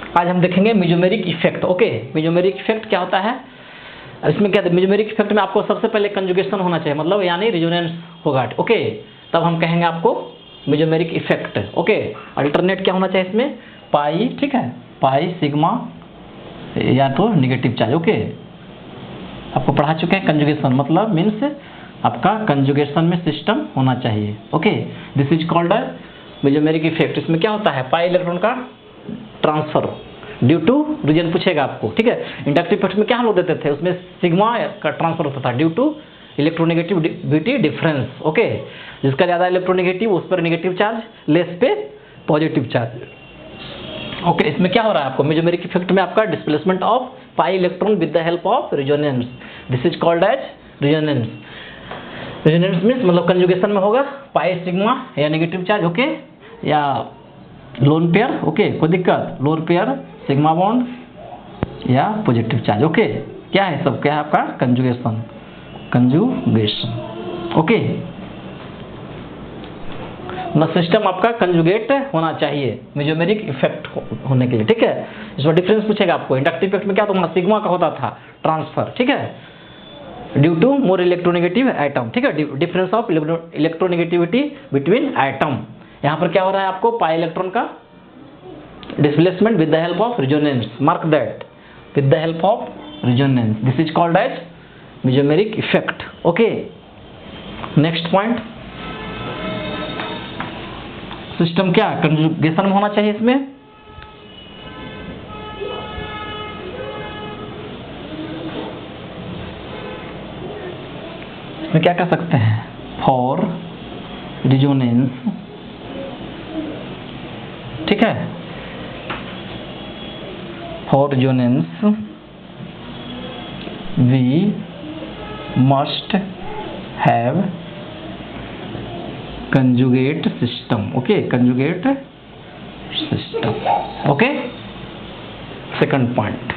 आज हम देखेंगे mesomeric effect. Okay, mesomeric effect क्या होता है, इसमें क्या मेसोमेरिक इफेक्ट में आपको सबसे पहले कंजुगेशन होना चाहिए, मतलब यानी रेजोनेंस होगा। ओके, तब हम कहेंगे आपको मेसोमेरिक इफेक्ट। ओके, अल्टरनेट क्या होना चाहिए इसमें, पाई, ठीक है, पाई सिग्मा या तो नेगेटिव चार्ज। ओके, आपको पढ़ा चुके हैं कंजुगेशन मतलब मीन्स आपका कंजुगेशन में सिस्टम होना चाहिए। Okay, this is called mesomeric effect. इसमें क्या होता है, पाई इलेक्ट्रॉन का ट्रांसफर ड्यू टू रीजन पूछेगा आपको, ठीक है। इंडक्टिव इफेक्ट में क्या हम लोग देते थे, उसमें सिग्मा का ट्रांसफर होता था due to electronegativity difference. Okay, जिसका ज्यादा इलेक्ट्रोनेगेटिव उस पर नेगेटिव चार्ज, लेस पे पॉजिटिव चार्ज। ओके, इसमें क्या हो रहा है आपको मेसोमेरिक इफेक्ट में आपका displacement of pi electron with the help of resonance, this is called as resonance. Resonance means मतलब कंजुगेशन में होगा पाई सिग्मा या नेगेटिव चार्ज, ओके, या लोन पेयर। ओके, कोई दिक्कत, लोन पेयर सिग्मा बॉन्ड या पॉजिटिव चार्ज। ओके, क्या है सब, क्या है आपका कंजुगेशन, कंजुगेशन। ओके, मतलब सिस्टम आपका कंजुगेट होना चाहिए मेसोमेरिक इफेक्ट होने के लिए, ठीक है। इसमें डिफरेंस पूछेगा आपको, इंडक्टिव इफेक्ट में क्या होता था, सिग्मा का होता था ट्रांसफर, ठीक है, due to more electronegative atom, ठीक है, difference of electronegativity between atom. यहाँ पर क्या हो रहा है आपको, पाई इलेक्ट्रॉन का displacement with the help of resonance, mark that, with the help of resonance, this is called as mesomeric effect. Okay, next point, system क्या कंजुगेशन में होना चाहिए। इसमें क्या कर सकते हैं, फॉर रेजोनेंस, ठीक है, for resonance we must have conjugate system. Okay, conjugate system. Okay, second point,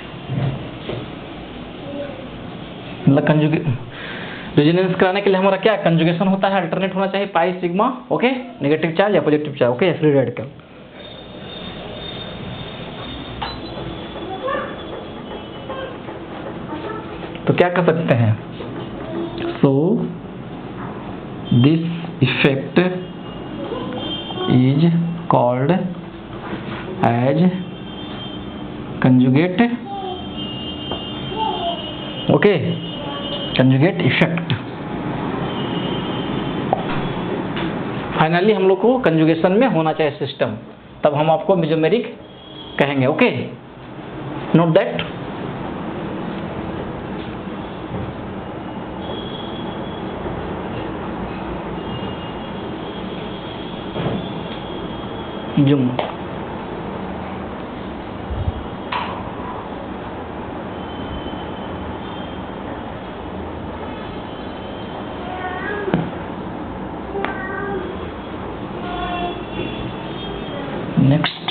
मतलब कंजुगेट रेजोनेंस कराने के लिए हमारा क्या कंजुगेशन होता है, अल्टरनेट होना चाहिए pi sigma, okay, negative charge या positive charge, okay, free radical. तो क्या कर सकते हैं, so this effect is called as conjugate, okay, conjugate effect. Finally हम लोग को कंजुगेशन में होना चाहिए सिस्टम, तब हम आपको मेसोमेरिक कहेंगे। Okay, note that. Zoom, next,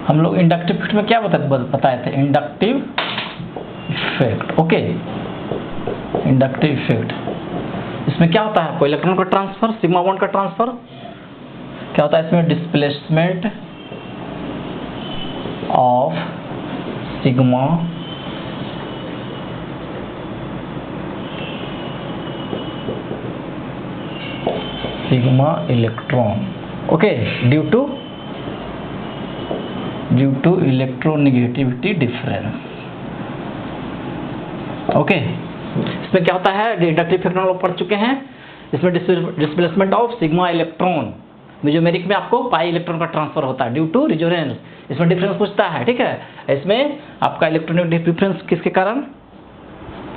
हम लोग इंडक्टिव इफेक्ट में क्या बताए थे, inductive effect. Okay, inductive effect, इसमें क्या होता है आपको, इलेक्ट्रॉन का ट्रांसफर, सिग्मा बॉन्ड का ट्रांसफर, क्या होता है इसमें, displacement of sigma electron, okay, due to electronegativity difference. Okay, इसमें क्या होता है, इंडक्टिव इफेक्ट हम लोग पढ़ चुके हैं, इसमें displacement of sigma electron, mesomeric में आपको पाई इलेक्ट्रॉन का ट्रांसफर होता है ड्यू टू रेजोनेंस। इसमें डिफरेंस पूछता है, ठीक है, इसमें आपका इलेक्ट्रोनेगेटिव डिफरेंस किसके कारण,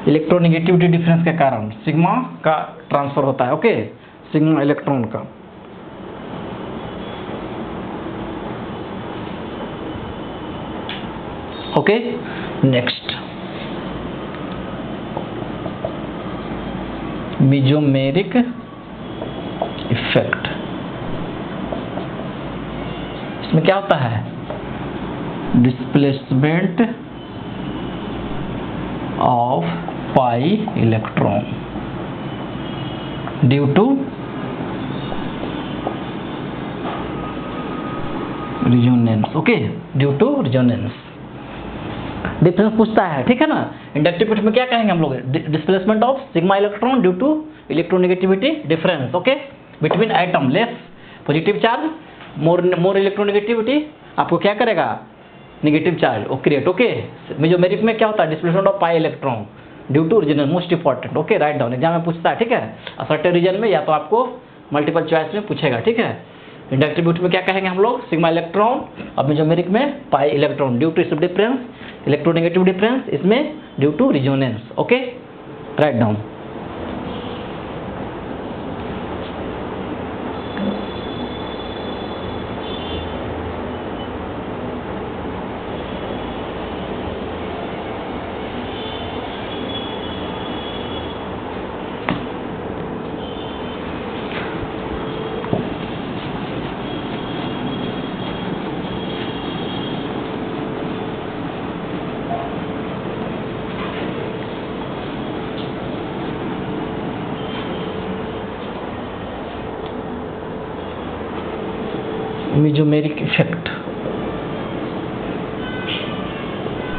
इलेक्ट्रोनेगेटिविटी डिफरेंस के कारण सिग्मा का ट्रांसफर होता है। ओके, सिग्मा इलेक्ट्रॉन का। Okay, next, mesomeric effect. इसमें क्या होता है? Displacement of pi electron due to resonance. Okay, due to resonance. Difference पूछता है, ठीक है ना। इंडक्टिविटी में क्या कहेंगे हम लोग? Displacement of sigma electron due to electronegativity difference. Okay, between atom, less positive charge, more electronegativity आपको क्या करेगा? नेगेटिव चार्ज वो क्रिएट। ओके, मेजोमेरिक में क्या होता है? Displacement of pi electron due to reason, most important. Okay, right down, exam में पूछता है, ठीक है। सर्टेन रीजन में या तो आपको मल्टीपल चॉइस में पूछेगा, ठीक है। इंडक्टिविटी में क्या कहेंगे हम लोग? सिग्मा इलेक्ट्रॉन, और मेजोमेरिक में pi electron due to difference, electronegative difference, इसमें due to resonance. Okay, right down. Mesomeric effect,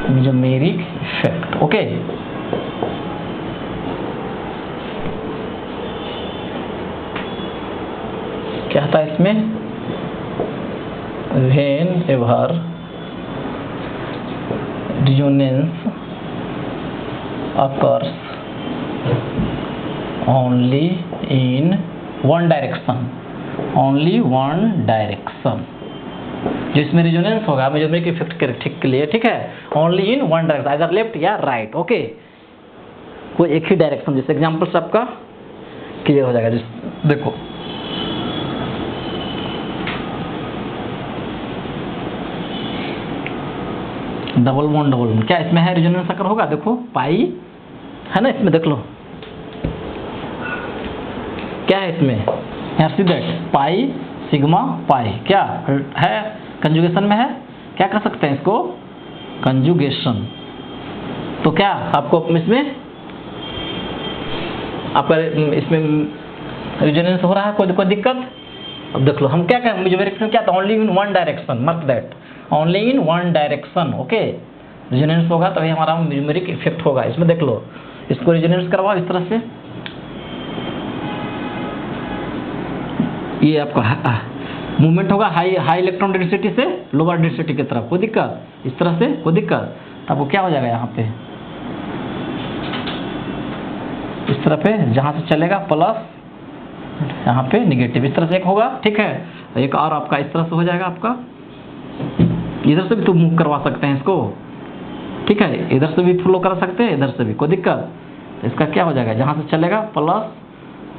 mesomeric effect. Okay, क्या था इसमें? Whenever resonance occurs only in one direction, only one direction. जो इसमें resonance होगा mesomeric effect के लिए, ठीक है, only in one direction, either left या राइट। ओके, कोई एक ही डायरेक्शन। जैसे एग्जांपल से आपका क्लियर हो जाएगा। देखो, डबल बॉन्ड, क्या इसमें है? रिजोनेंस अगर होगा, देखो पाई है ना, इसमें देख लो क्या है इसमें? सी दैट पाई सिग्मा पाई क्या है? कंजुगेशन में है। क्या कर सकते हैं इसको? कंजुगेशन। तो क्या आपको इसमें आपका इसमें रिजोनेंस हो रहा है? कोई दिक्कत? अब देख लो, हम क्या कहें? मेजोमेरिक में क्या था? Only in one direction, mark that, only in one direction. Okay, resonance होगा तभी हमारा मेजोमेरिक इफेक्ट होगा। इसमें देख लो, इसको रिजोनेंस करवाओ इस तरह से, ये आपका मूवमेंट होगा हाई इलेक्ट्रॉन डेंसिटी से लोअर डेंसिटी की तरफ। कोई दिक्कत? इस तरह से कोई दिक्कत? आपको क्या हो जाएगा? यहाँ पे इस तरह पे जहाँ से चलेगा प्लस, यहाँ पे निगेटिव, इस तरह से एक होगा, ठीक है। एक और आपका इस तरह से हो जाएगा आपका, इधर से भी तो मूव करवा सकते हैं इसको, ठीक है, इधर से भी फ्लो कर सकते हैं, इधर से भी, कोई दिक्कत? इसका क्या हो जाएगा? जहाँ से चलेगा प्लस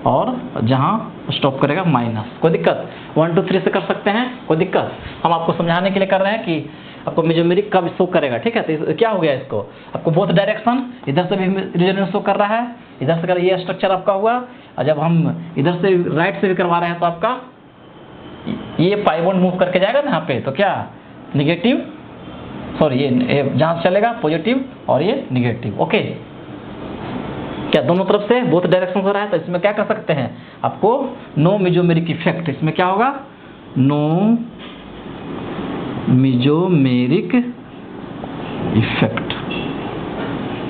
और जहाँ स्टॉप करेगा माइनस। कोई दिक्कत? 1 2 3 से कर सकते हैं, कोई दिक्कत? हम आपको समझाने के लिए कर रहे हैं कि आपको मेजोमेरिक कब शो करेगा, ठीक है। तो क्या हो गया इसको? आपको बोथ डायरेक्शन, इधर से भी रिजोनेंस शो कर रहा है, इधर से कर, ये स्ट्रक्चर आपका हुआ, और जब हम इधर से राइट से भी करवा रहे हैं तो आपका ये पाई बॉन्ड मूव करके जाएगा ना यहाँ पे, तो क्या निगेटिव, सॉरी ये जहाँ से चलेगा पॉजिटिव और ये निगेटिव। ओके, क्या दोनों तरफ से बोथ डायरेक्शन हो रहा है? तो इसमें क्या कर सकते हैं आपको? No mesomeric effect. इसमें क्या होगा? No mesomeric effect.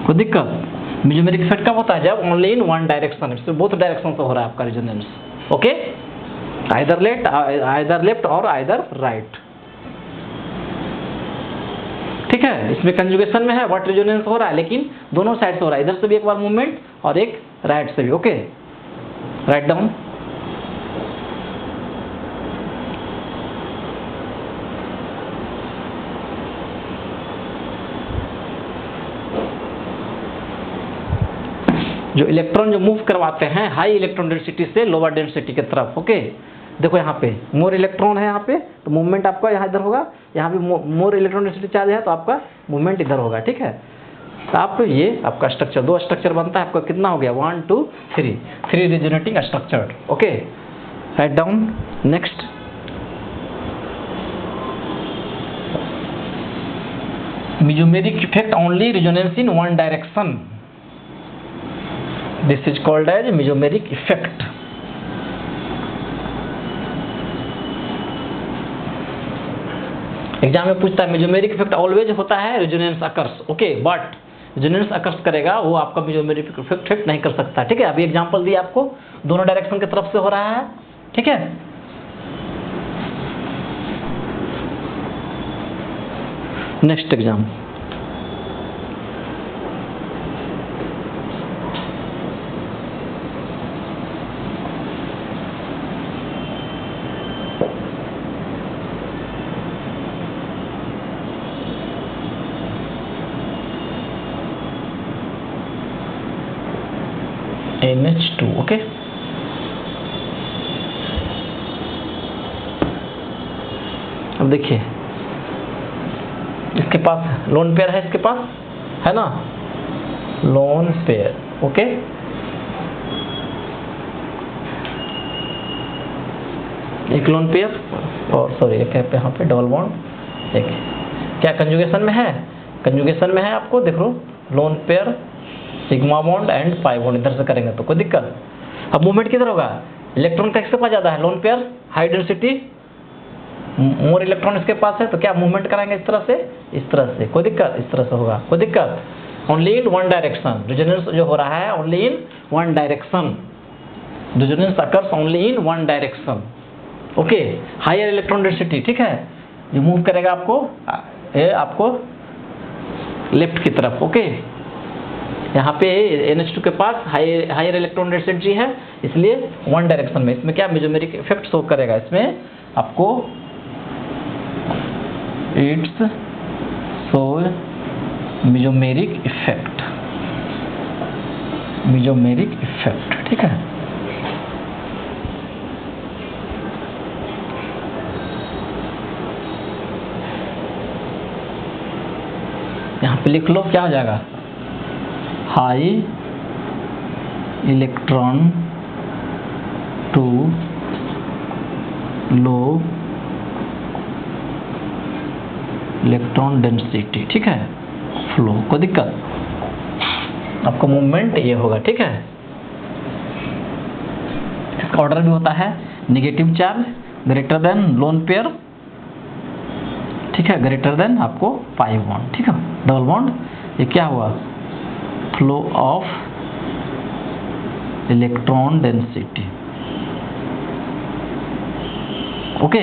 कोई दिक्कत? मेजोमेरिक इफेक्ट कब होता है? जब ओनली इन वन डायरेक्शन, इसमें बोथ डायरेक्शन से हो रहा है आपका रिजोनेंस। ओके, आइदर लेफ्ट और आइदर राइट, ठीक है। इसमें कंजुगेशन में है, व्हाट रिजोनेंस हो रहा है, लेकिन दोनों साइड से हो रहा है, इधर से भी एक बार मूवमेंट और एक राइट से भी। Okay, write down. जो इलेक्ट्रॉन जो मूव करवाते हैं हाई इलेक्ट्रॉन डेंसिटी से लोअर डेंसिटी की तरफ। ओके, देखो यहाँ पे मोर इलेक्ट्रॉन है, यहाँ पे तो मूवमेंट आपका यहाँ इधर होगा, यहाँ भी मोर इलेक्ट्रॉन डेंसिटी चार्ज है तो आपका मूवमेंट इधर होगा, ठीक है। आप ये आपका स्ट्रक्चर, 2 स्ट्रक्चर बनता है आपका, कितना हो गया 1 2 3, 3 resonating structure. Okay, right down. Next, mesomeric effect only resonance in one direction, this is called as mesomeric effect। Exam में पूछता है mesomeric effect ऑलवेज होता है resonance occurs, okay, but resonance occurs करेगा वो आपका mesomeric effect नहीं कर सकता। ठीक है, अभी एग्जांपल दिया आपको, दोनों डायरेक्शन की तरफ से हो रहा है। ठीक है, नेक्स्ट एग्जाम, NH2। ओके, अब देखिए इसके पास लोन पेयर है, इसके पास है ना लोन पेयर। ओके, एक लोन पेयर और सॉरी एक है यहाँ पे डबल बॉन्ड, एक क्या कंजुगेशन में है, कंजुगेशन में है आपको देख लो, lone pair sigma bond and pi bond इधर से करेंगे तो कोई दिक्कत। अब मूवमेंट किधर होगा, इलेक्ट्रॉन का किसके पास ज्यादा है, lone pair high density, more electron इसके पास है, तो क्या मूवमेंट कराएंगे इस तरह से, इस तरह से, कोई दिक्कत, इस तरह से होगा, कोई दिक्कत। Only in one direction, resonance जो हो रहा है only in one direction, resonance occurs only in one direction. Okay, higher electron density, ठीक है, जो मूव करेगा आपको लेफ्ट की तरफ। ओके, यहाँ पे NH2 के पास हायर इलेक्ट्रॉन डेंसिटी है, इसलिए वन डायरेक्शन में। इसमें क्या मेसोमेरिक इफेक्ट शो करेगा, इसमें आपको it's show mesomeric effect, mesomeric effect. ठीक है, यहाँ पे लिख लो, क्या हो जाएगा, high electron to low electron density. ठीक है, फ्लो, कोई दिक्कत, आपका मूवमेंट ये होगा। ठीक है, इसका ऑर्डर भी होता है negative charge greater than lone pair, ठीक है, ग्रेटर देन आपको पाई बॉन्ड। ठीक है, डबल बॉन्ड, ये क्या हुआ, flow of electron density. Okay,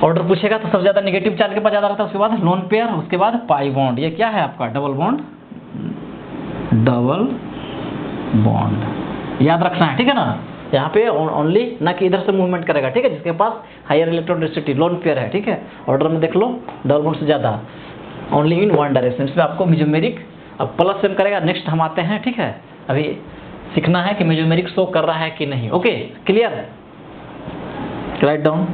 order पूछेगा तो सबसे ज्यादा नेगेटिव चार्ज के पास ज्यादा रहता है, उसके बाद लोन पेयर, उसके बाद पाई बॉन्ड। ये क्या है आपका डबल बॉन्ड, डबल बॉन्ड याद रखना है। ठीक है ना, यहाँ पे ओनली ना कि इधर से मूवमेंट करेगा। ठीक है, जिसके पास higher electron density lone pair है। ठीक है, ऑर्डर में देख लो, डबल बॉन्ड से ज्यादा, ओनली इन वन डायरेक्शन। इसमें आपको मेसोमेरिक अब प्लस सेम करेगा। नेक्स्ट हम आते हैं। ठीक है, अभी सीखना है कि मेसोमेरिक शो कर रहा है कि नहीं। Okay, clear, write down.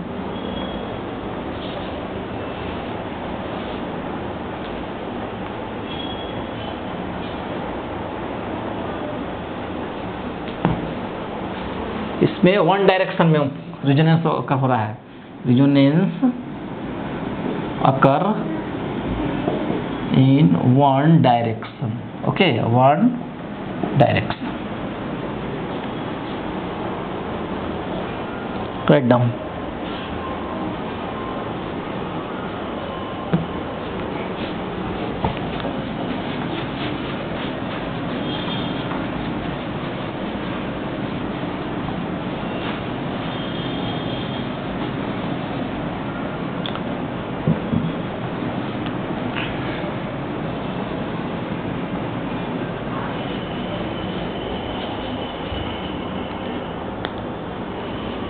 इसमें वन डायरेक्शन में रेजोनेंस का हो रहा है, रेजोनेंस अकर इन one direction. Okay, one direction, right down.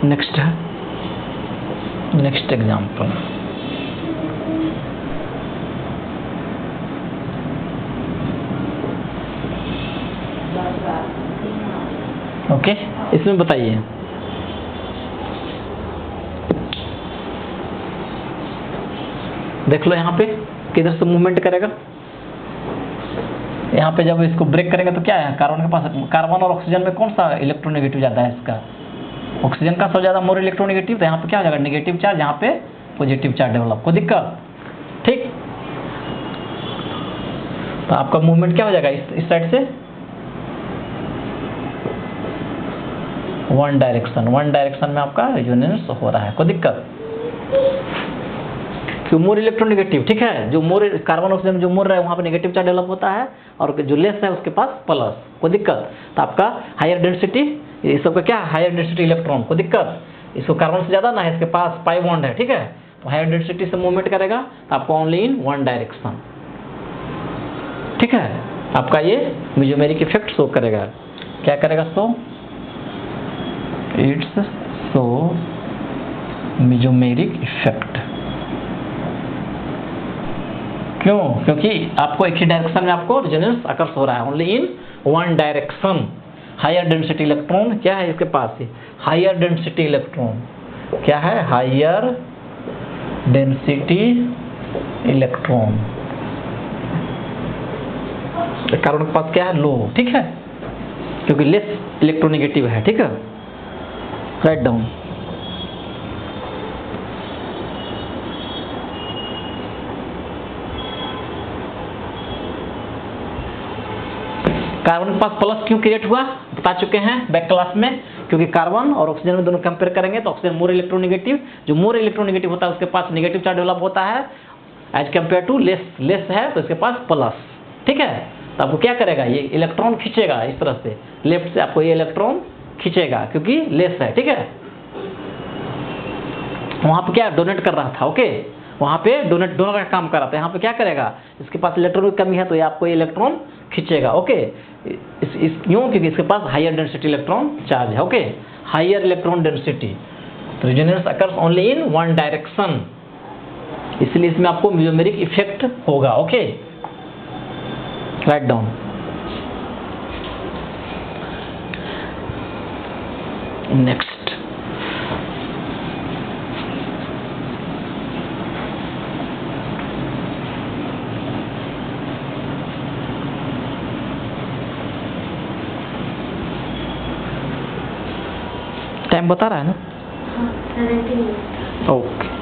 Next है, नेक्स्ट एग्जाम्पल, ओके, इसमें बताइए देख लो यहाँ पे किधर से मूवमेंट करेगा। यहाँ पे जब इसको ब्रेक करेंगे तो क्या है, कार्बन के पास, कार्बन और ऑक्सीजन में कौन सा इलेक्ट्रोनेगेटिव ज़्यादा है इसका, ऑक्सीजन का सबसे ज़्यादा मोर इलेक्ट्रोनेगेटिव, तो यहाँ पे क्या हो जाएगा नेगेटिव चार्ज, यहाँ पे पॉजिटिव चार्ज डेवलप, कोई दिक्कत, ठीक। तो आपका मूवमेंट क्या हो जाएगा इस साइड से वन डायरेक्शन में आपका रेजोनेंस हो रहा है, कोई दिक्कत, क्यों मोर इलेक्ट्रोनेगेटिव, ठीक है। जो मोर कार्बन ऑक्सीजन जो मोर रहा है वहाँ पे नेगेटिव चार्ज डेवलप होता है, और जो लेस है उसके पास प्लस, कोई दिक्कत। तो आपका हायर डेंसिटी, ये सबका क्या है हायर डेंसिटी इलेक्ट्रॉन, कोई दिक्कत, इसको कार्बन से ज़्यादा ना है, इसके पास पाई बॉन्ड है, ठीक है। तो हायर डेंसिटी से मूवमेंट करेगा तो आपको ओनली इन वन डायरेक्शन, ठीक है। आपका ये मेसोमेरिक इफेक्ट शो करेगा, क्या करेगा show, it's show mesomeric effect, क्यों, क्योंकि आपको एक ही डायरेक्शन में आपको रेजोनेंस अकर्स हो रहा है, only in one direction. Higher density electron क्या है इसके पास, हायर डेंसिटी इलेक्ट्रॉन क्या है, हायर डेंसिटी इलेक्ट्रॉन, कार्बन के पास क्या है लो, ठीक है, क्योंकि लेस इलेक्ट्रोनेगेटिव है, ठीक है। राइट डाउन, कार्बन के पास प्लस क्यों क्रिएट हुआ बता चुके हैं बैक क्लास में, क्योंकि कार्बन और ऑक्सीजन में दोनों कंपेयर करेंगे तो ऑक्सीजन मोर इलेक्ट्रोनेगेटिव, जो मोर इलेक्ट्रोनेगेटिव होता है उसके पास नेगेटिव चार्ज डेवलप होता है एज कंपेयर टू लेस है तो इसके पास प्लस, ठीक है। तो आपको क्या करेगा, ये इलेक्ट्रॉन खींचेगा इस तरह से, लेफ्ट से आपको ये इलेक्ट्रॉन खींचेगा क्योंकि लेस है, ठीक है। वहां पे क्या डोनेट कर रहा था, ओके, वहां पे डोनेट दोनों का काम कर रहा था, यहाँ पे क्या करेगा, इसके पास इलेक्ट्रॉन की कमी है तो ये आपको ये इलेक्ट्रॉन खींचेगा, ओके। क्यों, क्योंकि इसके पास हायर डेंसिटी इलेक्ट्रॉन चार्ज है, ओके, हायर इलेक्ट्रॉन डेंसिटी, तो resonance occurs only in one direction, इसलिए इसमें आपको मेसोमेरिक इफेक्ट होगा, okay. Right down, next time बता रहा है ना, okay.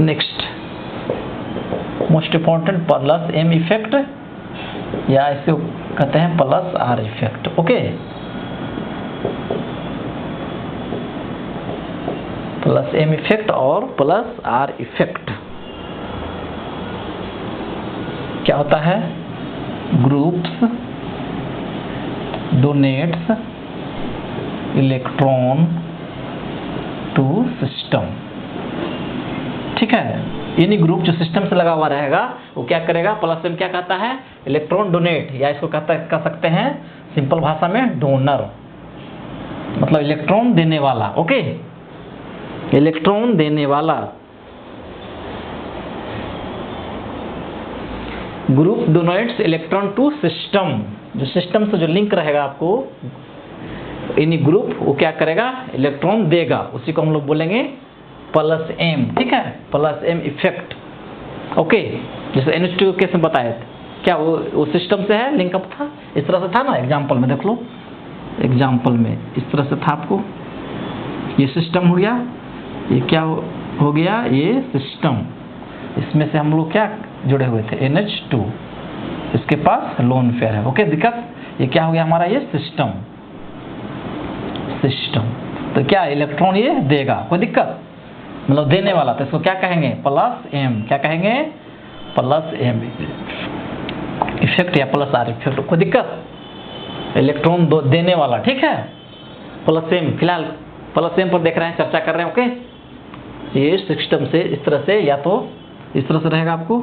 Next most important plus M effect, या इसे कहते हैं plus R effect, okay. Plus M effect और प्लस आर इफेक्ट क्या होता है, groups donates electron to system, ठीक है। यानी ग्रुप जो सिस्टम से लगा हुआ रहेगा वो क्या करेगा, प्लस एम क्या कहता है, इलेक्ट्रॉन डोनेट, या इसको कह सकते हैं सिंपल भाषा में डोनर, मतलब इलेक्ट्रॉन देने वाला, ओके, इलेक्ट्रॉन देने वाला। Group donates electron to system, जो सिस्टम से जो लिंक रहेगा आपको एनी ग्रुप, वो क्या करेगा, इलेक्ट्रॉन देगा, उसी को हम लोग बोलेंगे प्लस एम, ठीक है, प्लस एम इफेक्ट, ओके। जैसे NH2 केस में बताया था, क्या वो सिस्टम से है, लिंकअप था, इस तरह से था ना, एग्जाम्पल में देख लो, एग्जाम्पल में इस तरह से था आपको, ये सिस्टम हो गया, ये क्या हो गया, ये सिस्टम, इसमें से हम लोग क्या जुड़े हुए थे, NH2, इसके पास लोन पेयर है, ओके। दिक्कत, ये क्या हो गया हमारा, ये सिस्टम, तो क्या इलेक्ट्रॉन ये देगा, कोई दिक्कत, मतलब देने वाला, तो इसको क्या कहेंगे, प्लस एम, क्या कहेंगे, प्लस एम इफेक्ट या प्लस आर इफेक्ट, कोई दिक्कत, इलेक्ट्रॉन देने वाला, ठीक है। प्लस एम, फिलहाल प्लस एम पर देख रहे हैं, चर्चा कर रहे हैं, ओके। ये सिस्टम से इस तरह से, या तो इस तरह से रहेगा आपको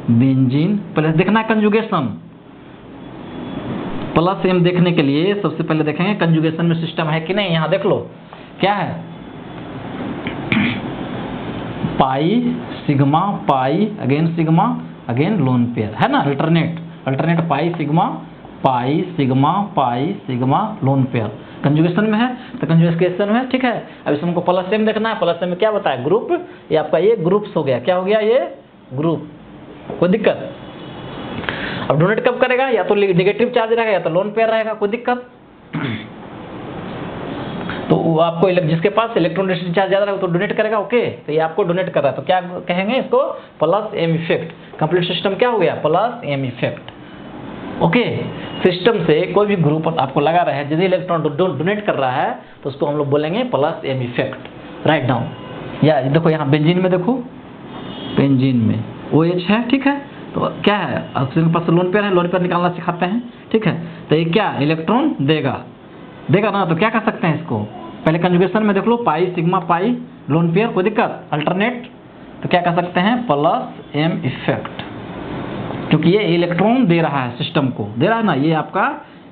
बेंजीन, पहले देखना है कंजुगेशन, प्लस एम देखने के लिए सबसे पहले देखेंगे कंजुगेशन में सिस्टम है कि नहीं, यहां देख लो क्या है, pi sigma again loan pair है ना, अल्टरनेट पाई sigma pi sigma loan pair conjugation में है, तो कंजुगेशन में, ठीक है। अब इसमें हमको प्लस एम देखना है। प्लस एम में क्या बताया, ग्रुप, ये आपका ये ग्रुप्स हो गया, क्या हो गया ये ग्रुप, कोई दिक्कत। अब डोनेट कब करेगा, या तो नेगेटिव चार्ज रहेगा या तो लोन पेयर रहेगा, कोई दिक्कत। तो वो आपको जिसके पास इलेक्ट्रॉन डेंसिटी चार्ज ज्यादा रहेगा तो डोनेट करेगा, ओके। तो ये आपको डोनेट कर रहा है, तो क्या कहेंगे इसको, plus M effect. Complete system क्या हो गया, plus M effect, okay. System से कोई भी ग्रुप आपको लगा रहा है, यदि इलेक्ट्रॉन डोनेट कर रहा है तो उसको हम लोग बोलेंगे plus M effect. Right down. या देखो यहाँ बेंजीन में, देखो बेंजीन में OH है, ठीक है। तो क्या है, ऑक्सीजन के पास लोन पेयर है, लोन पेयर निकालना सिखाते हैं, ठीक है। तो ये क्या इलेक्ट्रॉन देगा ना, तो क्या कर सकते हैं इसको, पहले कंजुगेशन में देख लो, pi sigma pi lone pair, कोई दिक्कत, अल्टरनेट, तो क्या कर सकते हैं, प्लस एम इफेक्ट, क्योंकि ये इलेक्ट्रॉन दे रहा है, सिस्टम को दे रहा है ना, ये आपका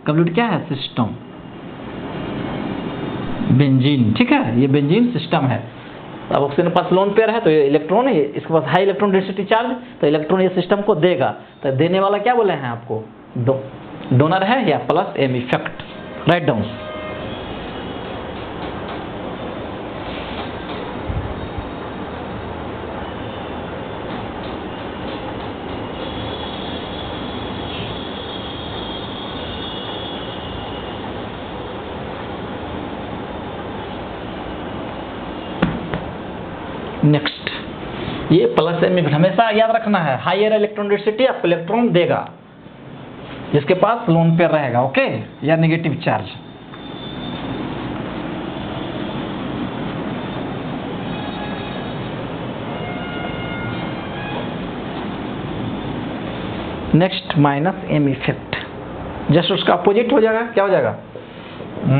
कंप्लीट क्या है, सिस्टम बेंजीन, ठीक है। ये बेंजीन सिस्टम है। अब ऑक्सीजन के पास लोन पेयर है तो ये इलेक्ट्रॉन है, इसके पास हाई इलेक्ट्रॉन डेंसिटी चार्ज, तो इलेक्ट्रॉन ये सिस्टम को देगा। तो देने वाला क्या बोले हैं आपको, डोनर है या plus M effect. Right down. Next, ये प्लस एम इफेक्ट हमेशा याद रखना है, हायर इलेक्ट्रॉन डेंसिटी आपको इलेक्ट्रॉन देगा जिसके पास लोन पेयर रहेगा, ओके, या negative charge. Next minus M effect, just उसका अपोजिट हो जाएगा, क्या हो जाएगा,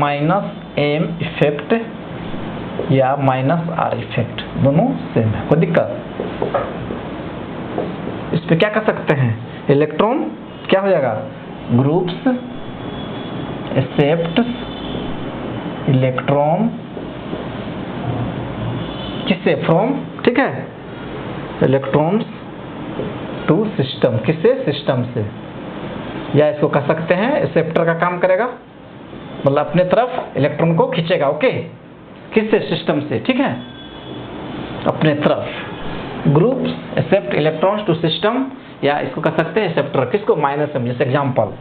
माइनस एम इफेक्ट या माइनस आर इफेक्ट, दोनों सेम है, कोई दिक्कत। इस पे क्या कर सकते हैं, इलेक्ट्रॉन क्या हो जाएगा, ग्रुप्स एक्सेप्ट इलेक्ट्रॉन किससे, फ्रॉम, ठीक है, इलेक्ट्रॉन्स टू सिस्टम, किससे, सिस्टम से। या इसको कह सकते हैं एक्सेप्टर का काम करेगा, मतलब अपने तरफ इलेक्ट्रॉन को खींचेगा, ओके, किससे, सिस्टम से, ठीक है, अपने तरफ। Groups accept electrons to system, या इसको कह सकते हैं एक्सेप्टर, किसको, माइनस एम, जैसे एग्जांपल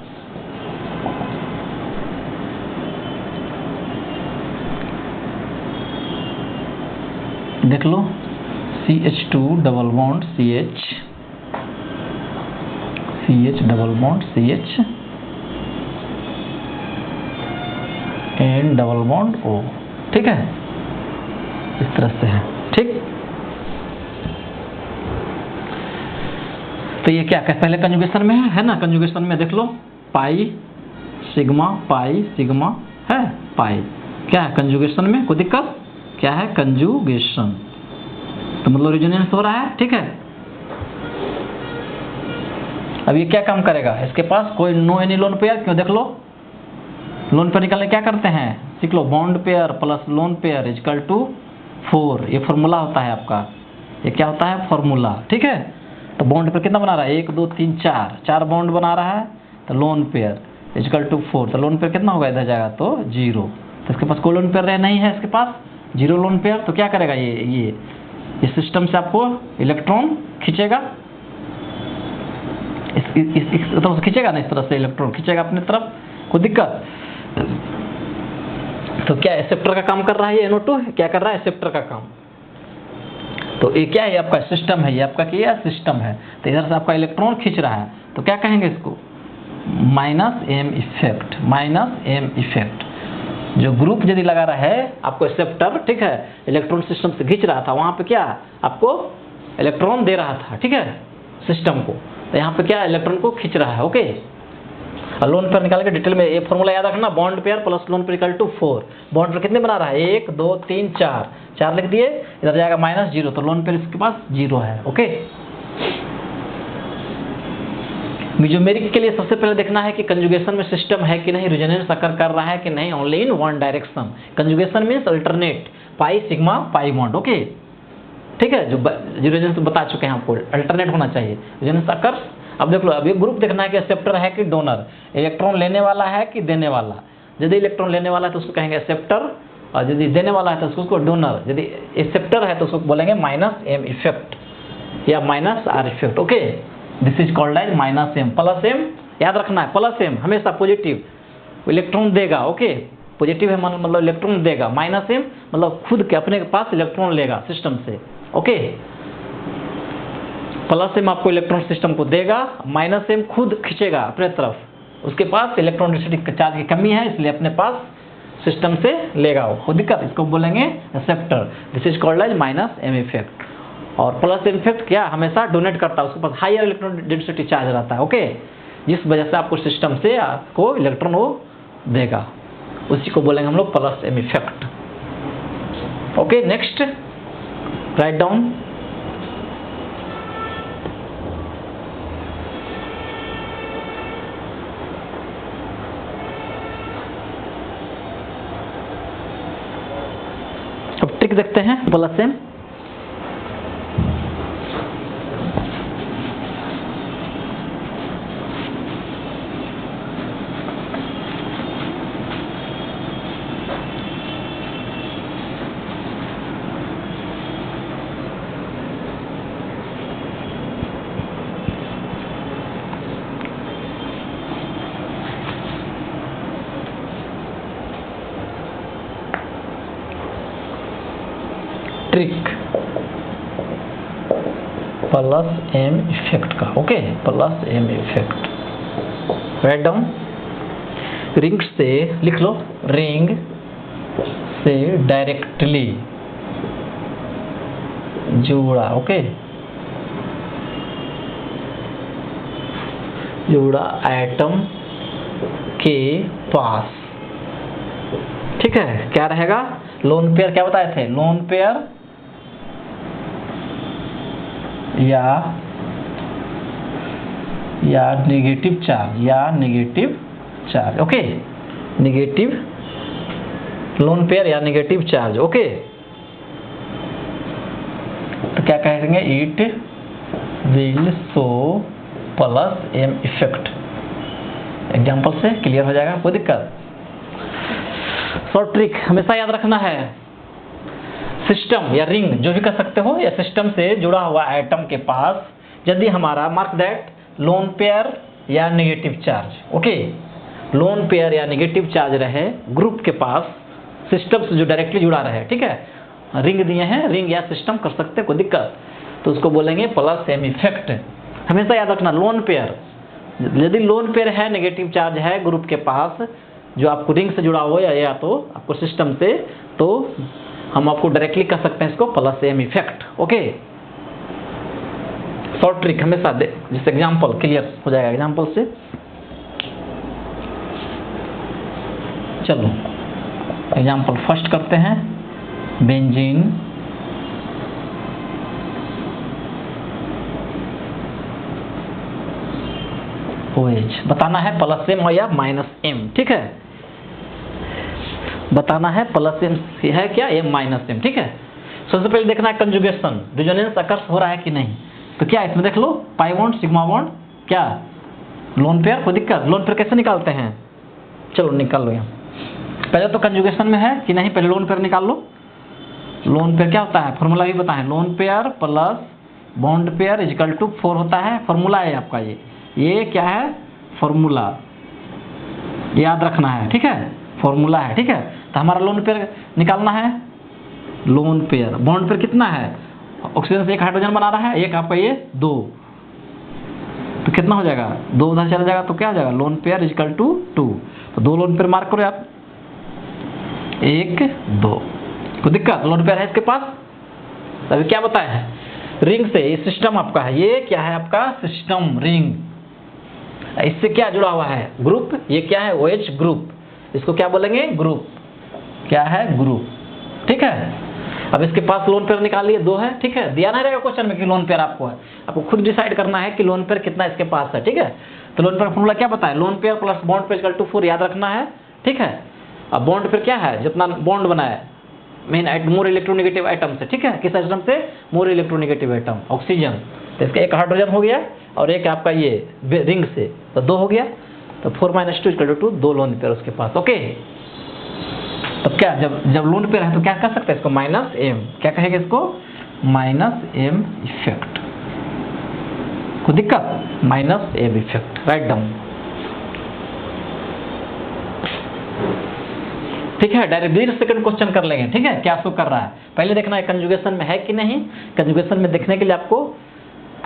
देख लो, CH2 double bond CH, CH double bond CH and double bond O, ठीक है, इस तरह से है, ठीक। तो ये क्या है, पहले कंजुगेशन में है ना, कंजुगेशन में देख लो, पाई सिग्मा है, पाई क्या है कंजुगेशन में, कोई दिक्कत, क्या है कंजुगेशन, तो मतलब रेजोनेंस हो रहा है, ठीक है। अब ये क्या काम करेगा, इसके पास कोई नो एनी लोन पेयर, क्यों, देख लो, लोन पेयर निकालने क्या करते हैं, सीख लो, bond pair plus lone pair equal to 4, ये फॉर्मूला होता है आपका, ये क्या होता है, फॉर्मूला, ठीक है। तो बॉन्ड पेयर कितना बना रहा है, 1 2 3 4 बॉन्ड बना रहा है, तो लोन पेयर इक्वल टू 4, तो लोन पेयर कितना होगा, इधर जाएगा तो 0, तो इसके पास कोई लोन पेयर नहीं है, इसके पास 0 लोन पेयर, तो क्या करेगा, ये इस सिस्टम से आपको इलेक्ट्रॉन खींचेगा, इस तरफ से खींचेगा ना, इस तरह से इलेक्ट्रॉन खींचेगा अपने तरफ, कोई दिक्कत। तो क्या एक्सेप्टर का काम कर रहा है, ये NO2 क्या कर रहा है, एक्सेप्टर का काम। तो ये क्या है, आपका सिस्टम है, ये आपका क्या सिस्टम है, तो इधर से आपका इलेक्ट्रॉन खींच रहा है, तो क्या कहेंगे इसको, माइनस एम इफेक्ट। जो ग्रुप यदि लगा रहा है आपको एक्सेप्टर, ठीक है, इलेक्ट्रॉन सिस्टम से खींच रहा था, वहां पे क्या आपको इलेक्ट्रॉन दे रहा था, ठीक है, सिस्टम को, तो यहाँ पे क्या इलेक्ट्रॉन को खींच रहा है, ओके। और लोन पेयर निकाल के डिटेल में ये फॉर्मूला याद रखना, bond pair plus lone pair equal to 4, bond pair कितने बना रहा है, 1 2 3 4 लिख दिए, इधर जाएगा -0, तो लोन पेयर इसके पास 0 है, ओके। मेसोमेरिक के लिए सबसे पहले देखना है कि कंजुगेशन में सिस्टम है कि नहीं, रेजोनेंस अकर कर रहा है कि नहीं, only in one direction. Conjugation means alternate, pi sigma pi bond, okay, ठीक है, जो रेजोनेंस बता चुके हैं आपको, अल्टरनेट होना चाहिए, रेजोनेंस अकर अब देख लो, अब ये ग्रुप देखना है कि एक्सेप्टर है कि डोनर, इलेक्ट्रॉन लेने वाला है कि देने वाला। यदि इलेक्ट्रॉन लेने वाला है तो उसको कहेंगे एक्सेप्टर, और यदि देने वाला है तो उसको डोनर। यदि एक्सेप्टर है तो उसको बोलेंगे -m इफेक्ट या -r effect. Okay, this is called as -m। Plus m याद रखना है, प्लस m हमेशा पॉजिटिव, इलेक्ट्रॉन देगा। ओके, पॉजिटिव है मतलब इलेक्ट्रॉन देगा, -m मतलब खुद के अपने के पास इलेक्ट्रॉन लेगा सिस्टम से। ओके, प्लस m आपको इलेक्ट्रॉन सिस्टम को देगा, -m खुद खींचेगा अपने तरफ, उसके पास इलेक्ट्रॉनिक चार्ज की कमी है इसलिए अपने पास सिस्टम से लेगा वो, कोई दिक्कत, इसको बोलेंगे acceptor. This is called as -m effect. और प्लस m इफेक्ट क्या, हमेशा डोनेट करता है, उसके पास हायर इलेक्ट्रॉन डेंसिटी चार्ज रहता है। ओके, जिस वजह से आपको सिस्टम से आपको इलेक्ट्रॉन वो देगा, उसी को बोलेंगे हम लोग plus m effect. Okay, next write down. अब ट्रिक देखते हैं plus m। Trick plus m effect का। Okay, plus m effect right down. Ring से लिख लो, रिंग से डायरेक्टली जुड़ा, ओके, जुड़ा एटम के पास, ठीक है, क्या रहेगा, लोन पेयर। क्या बताए थे, लोन पेयर या नेगेटिव चार्ज, या negative charge. Okay, negative lone pair या नेगेटिव चार्ज। ओके, तो क्या कहेंगे, it will show plus m effect. Example से क्लियर हो जाएगा, कोई दिक्कत। शॉर्ट ट्रिक हमेशा याद रखना है, सिस्टम या रिंग जो भी कर सकते हो, या सिस्टम से जुड़ा हुआ एटम के पास यदि हमारा मार्क दैट लोन पेयर या negative charge. Okay, lone pair या नेगेटिव चार्ज रहे ग्रुप के पास, सिस्टम से जो डायरेक्टली जुड़ा रहे, ठीक है, रिंग दिए हैं, रिंग या सिस्टम कर सकते, कोई दिक्कत, तो उसको बोलेंगे प्लस m इफेक्ट। हमेशा याद रखना, लोन पेयर, यदि लोन पेयर है, नेगेटिव चार्ज है ग्रुप के पास, जो आपको रिंग से जुड़ा हो या तो आपको सिस्टम से, तो हम आपको डायरेक्टली कर सकते हैं इसको plus m effect. Okay, short trick हमेशा दे, जिससे एग्जांपल क्लियर हो जाएगा एग्जांपल से। चलो एग्जांपल फर्स्ट करते हैं, बेंजीन OH बताना है प्लस m या माइनस m, ठीक है, बताना है प्लस m है क्या, m माइनस m, ठीक है। सबसे पहले देखना है कंजुगेशन, रेजोनेंस अकर्स हो रहा है कि नहीं। तो क्या इसमें देख लो, पाई बॉन्ड, सिग्मा बॉन्ड, क्या लोन पेयर, कोई दिक्कत। लोन पेयर कैसे निकालते हैं, चलो निकाल लो। यहाँ पहले तो कंजुगेशन में है कि नहीं, पहले लोन पेयर निकाल लो। लोन पेयर क्या होता है, फॉर्मूला भी बताएं, lone pair plus bond pair equal to 4 होता है, फॉर्मूला है आपका ये क्या है, फॉर्मूला याद रखना है, ठीक है, फॉर्मूला है, ठीक है। तो हमारा लोन पेयर निकालना है, लोन पेयर, बॉन्ड पेयर कितना है, ऑक्सीजन से एक हाइड्रोजन बना रहा है, एक आपका ये 2, तो कितना हो जाएगा, 2 उधर चला जाएगा, तो क्या हो जाएगा, लोन पेयर इजिकल टू 2, तो 2 लोन पेयर मार्क करो आप, 1 2, कोई दिक्कत, लोन पेयर है इसके पास। अभी क्या बताया है, रिंग से, ये सिस्टम आपका है, ये क्या है आपका सिस्टम रिंग, इससे क्या जुड़ा हुआ है, ग्रुप, ये क्या है OH ग्रुप, इसको क्या बोलेंगे, ग्रुप, क्या है ग्रुप, ठीक है। अब इसके पास लोन पेयर निकाल लिए, 2 है, ठीक है, दिया नहीं रहेगा क्वेश्चन में कि लोन पेयर आपको है, आपको खुद डिसाइड करना है कि लोन पेयर कितना इसके पास है, ठीक है। तो लोन पेयर फॉर्मूला क्या बताए, lone pair plus bond pair equal to 4 याद रखना है, ठीक है। अब बॉन्ड पेयर क्या है, जितना बॉन्ड बना है मेन मोर इलेक्ट्रोनेगेटिव आइटम से, ठीक है, किस आइटम से, मोर इलेक्ट्रोनेगेटिव आइटम, ऑक्सीजन, तो इसका एक हाइड्रोजन हो गया और एक आपका ये रिंग से, तो 2 हो गया। तो 4 - 2 = 2, 2 लोन पेयर उसके पास। ओके, तो क्या जब लोन पेयर है तो क्या कर सकते हैं इसको? -m, क्या कहेंगे इसको? -m effect. कोई दिक्कत? -m effect, write down. ठीक है, डायरेक्ट 20 सेकंड क्वेश्चन कर लेंगे। ठीक है, क्या शो कर रहा है पहले देखना है कंजुगेशन में है कि नहीं। कंजुगेशन में देखने के लिए आपको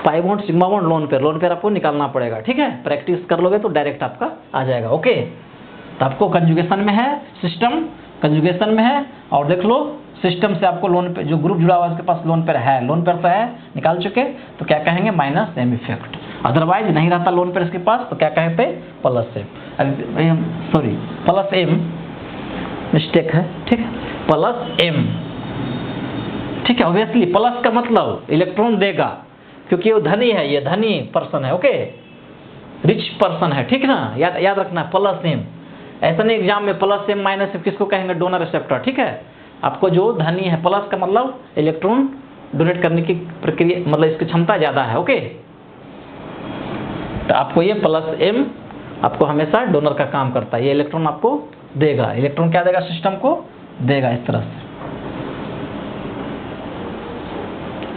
pi bond, sigma bond, lone pair आपको निकालना पड़ेगा। ठीक है, प्रैक्टिस कर लोगे तो डायरेक्ट आपका आ जाएगा। ओके, तो आपको कंजुगेशन में है, सिस्टम कंजुगेशन में है, और देख लो सिस्टम से आपको लोन पे जो ग्रुप जुड़ा हुआ है उसके पास लोन पेयर है, लोन पेयर तो है, निकाल चुके, तो क्या कहेंगे? -m effect. अदरवाइज नहीं रहता लोन पेयर इसके पास तो क्या कहते? +m। सॉरी, +m, मिस्टेक है। ठीक है, +m। ठीक है, ऑब्वियसली प्लस का मतलब इलेक्ट्रॉन देगा, क्योंकि वो धनी है, ये धनी पर्सन है। ओके, रिच पर्सन है। ठीक ना, याद रखना +m। ऐसा नहीं एग्जाम में +m -m किसको कहेंगे? Donor receptor. ठीक है, आपको जो धनी है, प्लस का मतलब इलेक्ट्रॉन डोनेट करने की प्रक्रिया, मतलब इसकी क्षमता ज्यादा है। ओके, तो आपको ये +m आपको हमेशा डोनर का काम करता है, ये इलेक्ट्रॉन आपको देगा। इलेक्ट्रॉन क्या देगा? सिस्टम को देगा, इस तरह से।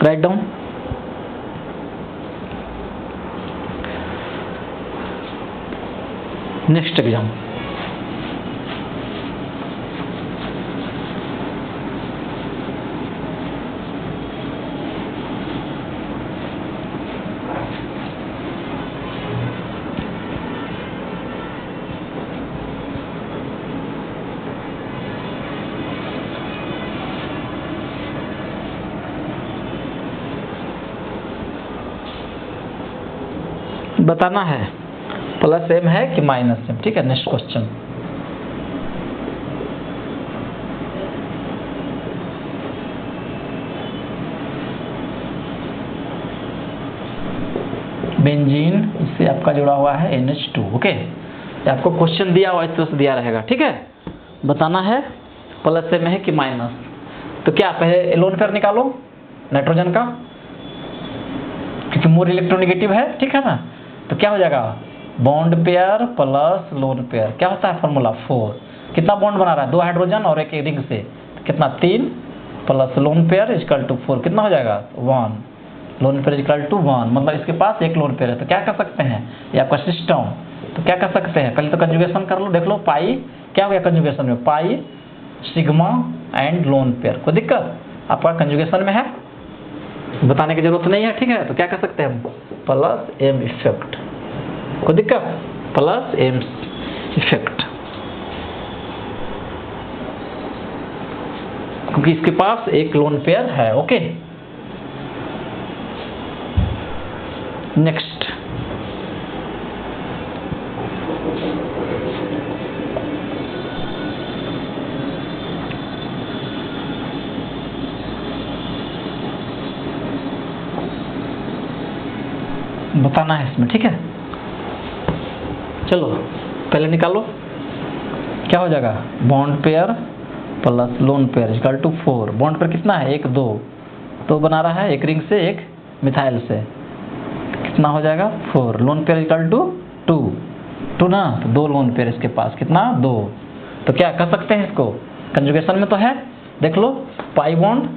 Right down. नेक्स्ट एग्जाम, बताना है +m है कि -m। ठीक है, नेक्स्ट क्वेश्चन। बेंजीन इससे आपका जुड़ा हुआ है NH2। ओके, आपको क्वेश्चन दिया हुआ इस तरह से दिया रहेगा। ठीक है, बताना है +m है कि माइनस। तो क्या पहले लोन पेयर निकालो नाइट्रोजन का, क्योंकि मोर इलेक्ट्रोनेगेटिव है। ठीक है ना, तो क्या हो जाएगा? Bond pair plus lone pair. क्या होता है फॉर्मूला? 4। कितना बॉन्ड बना रहा है? 2 हाइड्रोजन और एक रिंग से, कितना? 3 प्लस लोन पेयर = 4। कितना हो जाएगा? 1। लोन पेयर = 1, मतलब इसके पास एक लोन पेयर है। तो क्या कर सकते हैं? ये आपका सिस्टम। तो क्या कर सकते हैं? पहले तो कंजुगेशन कर लो, देख लो पाई क्या हो गया कंजुगेशन में? पाई, सिग्मा एंड लोन पेयर। कोई दिक्कत? आपका कंजुगेशन में है, बताने की जरूरत नहीं है। ठीक है, तो क्या कर सकते हैं हम? +m effect. कोई दिक्कत? +m इफेक्ट, क्योंकि इसके पास एक लोन पेयर है। Okay, next. बताना है इसमें। ठीक है, चलो पहले निकालो। क्या हो जाएगा? Bond pair plus lone pair = 4। Bond pair कितना है? 1 2 तो बना रहा है, एक रिंग से एक मिथाइल से, कितना हो जाएगा? 4। लोन पेयर = 2 ना, तो 2 लोन पेयर इसके पास, कितना? 2। तो क्या कर सकते हैं इसको? कंजुगेशन में तो है, देख लो पाई बॉन्ड,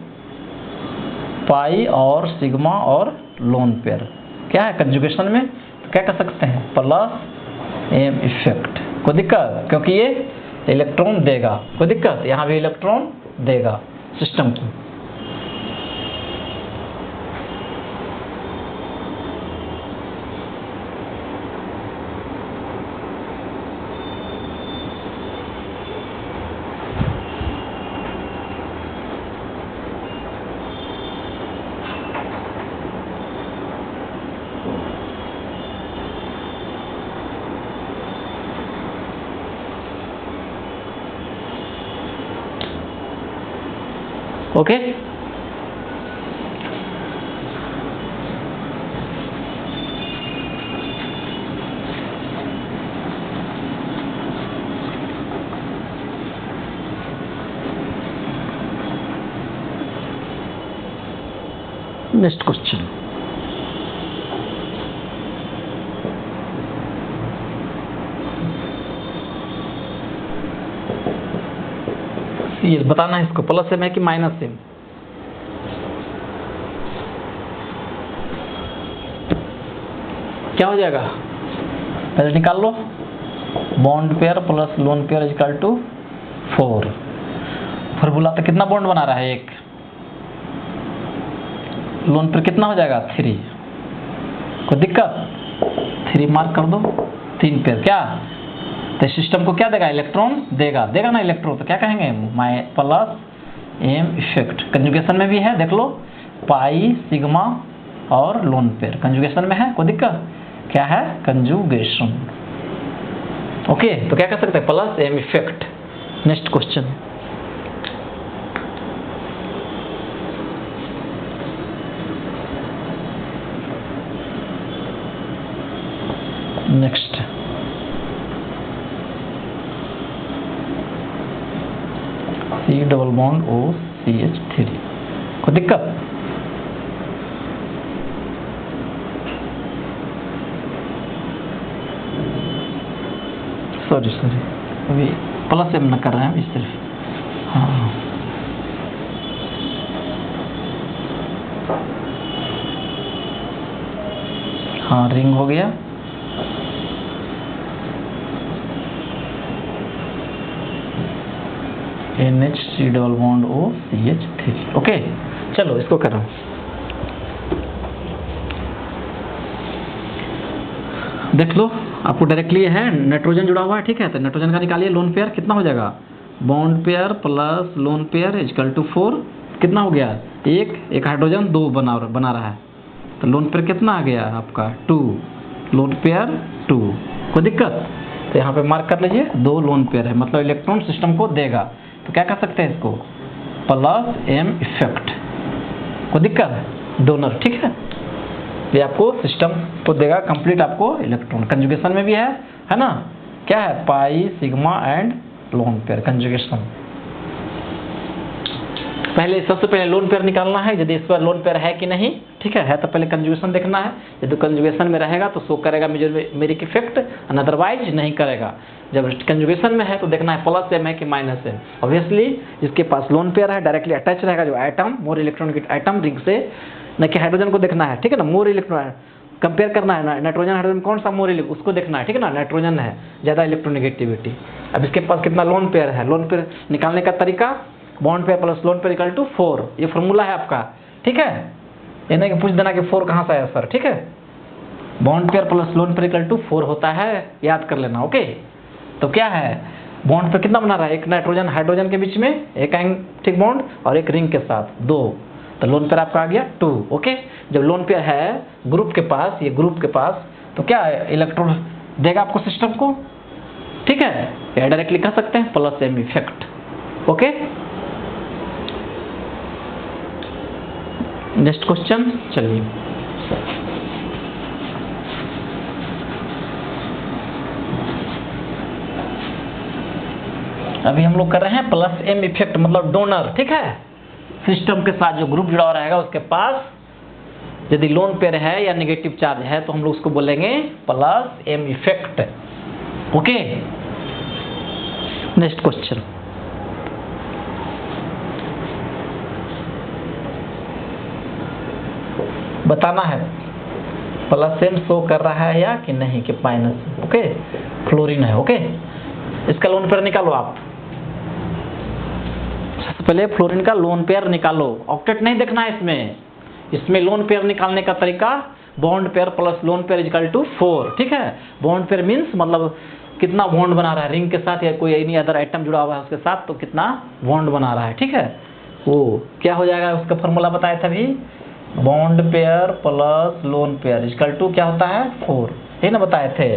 पाई और सिग्मा और लोन पेयर क्या है कंजुगेशन में, तो क्या कर सकते हैं? +m effect. कोई दिक्कत? क्योंकि ये इलेक्ट्रॉन देगा। कोई दिक्कत? यहाँ भी इलेक्ट्रॉन देगा सिस्टम की। Okay, next question. ये बताना है इसको, प्लस एम है कि माइनस एम। क्या हो जाएगा, पहले निकाल लो। Bond pair plus lone pair equal to 4। Formula तो कितना बॉन्ड बना रहा है, एक। लोन पेयर कितना हो जाएगा, 3। कोई दिक्कत, 3 मार्क कर दो। 3 पेयर क्या, तो सिस्टम को क्या देगा, इलेक्ट्रॉन देगा ना इलेक्ट्रॉन, तो क्या कहेंगे, my plus M effect. Conjugation में भी है, देख लो, पाई सिग्मा और लोन पेयर कंजुगेशन में है, कोई दिक्कत, क्या है, कंजुगेशन। ओके, तो क्या कर सकते हैं, plus M effect. Next question, next C double bond O CH3, कोई दिक्कत, सॉरी अभी प्लस एम न कर रहे हैं इस सिर्फ, हाँ हाँ रिंग हो गया। NH3 double bond O CH3। Okay, चलो इसको कर रहा हूँ। देख लो, आपको डायरेक्टली है नाइट्रोजन जुड़ा हुआ है, ठीक है, तो नाइट्रोजन का निकालिए लोन पेयर, कितना हो जाएगा, bond pair plus lone pair equal to 4। कितना हो गया, एक हाइड्रोजन 2 बना रहा है, तो लोन पेयर कितना आ गया आपका, 2। लोन पेयर 2, कोई दिक्कत, तो यहाँ पे मार्क कर लीजिए, 2 लोन पेयर है, मतलब इलेक्ट्रॉन सिस्टम को देगा। तो क्या कर सकते हैं इसको, प्लस एम इफेक्ट, कोई दिक्कत, डोनर, ठीक है, ये आपको सिस्टम को देगा कंप्लीट आपको इलेक्ट्रॉन। कंजुगेशन में भी है ना, क्या है, pi sigma and loan pair conjugation. पहले सबसे पहले लोन पेयर निकालना है, यदि इस पर लोन पेयर है कि नहीं, ठीक है तो पहले कंजुगेशन देखना है। यदि कंजुगेशन में रहेगा तो शो करेगा मेजोमेरिक इफेक्ट, अदरवाइज नहीं करेगा। जब कंजुगेशन में है तो देखना है प्लस एम है कि माइनस एम। ऑब्वियसली जिसके पास लोन पेयर है डायरेक्टली अटैच रहेगा जो atom, more electronic atom ring से, न कि हाइड्रोजन को देखना है, ठीक है ना, मोर इलेक्ट्रॉन कंपेयर करना है, नाइट्रोजन हाइड्रोजन कौन सा मोर इलेक्ट्रॉन, उसको देखना है, ठीक है ना, नाइट्रोजन है ज़्यादा इलेक्ट्रोनेगेटिविटी। अब इसके पास कितना लोन पेयर है, लोन पेयर निकालने का तरीका, bond pair plus lone pair equal to 4, ये फॉर्मूला है आपका, ठीक है, ये नहीं कि पूछ देना कि 4 कहाँ से आया सर, ठीक है, bond pair plus lone pair equal to 4 होता है, याद कर लेना। ओके, तो क्या है, बॉन्ड पेयर कितना बना रहा है, एक नाइट्रोजन हाइड्रोजन के बीच में एक ठीक बॉन्ड और एक रिंग के साथ 2, तो लोन पेयर आपका आ गया 2। ओके, जब लोन पेयर है ग्रुप के पास, ये ग्रुप के पास, तो क्या है, इलेक्ट्रॉन देगा आपको सिस्टम को, ठीक है, या डायरेक्टली कह सकते हैं plus M effect. Okay, next question, चलिए अभी हम लोग कर रहे हैं प्लस एम इफेक्ट, मतलब डोनर, ठीक है, सिस्टम के साथ जो ग्रुप जुड़ा हुआ रहेगा उसके पास यदि लोन पेयर है या नेगेटिव चार्ज है तो हम लोग उसको बोलेंगे plus M effect. Okay, next question, बताना है प्लस एम शो कर रहा है या कि नहीं, कि माइनस। ओके, फ्लोरीन है। ओके, इसका लोन पेयर निकालो आप, सबसे पहले फ्लोरीन का लोन पेयर निकालो, ऑक्टेट नहीं देखना है इसमें लोन पेयर निकालने का तरीका, bond pair plus lone pair equal to 4, ठीक है, बॉन्ड पेयर मीन्स मतलब कितना बॉन्ड बना रहा है रिंग के साथ या कोई एनी अदर आइटम जुड़ा हुआ है उसके साथ, तो कितना बॉन्ड बना रहा है, ठीक है, वो क्या हो जाएगा, उसका फॉर्मूला बताया था अभी, bond pair plus lone pair equal to क्या होता है 4, यही ना बताए थे।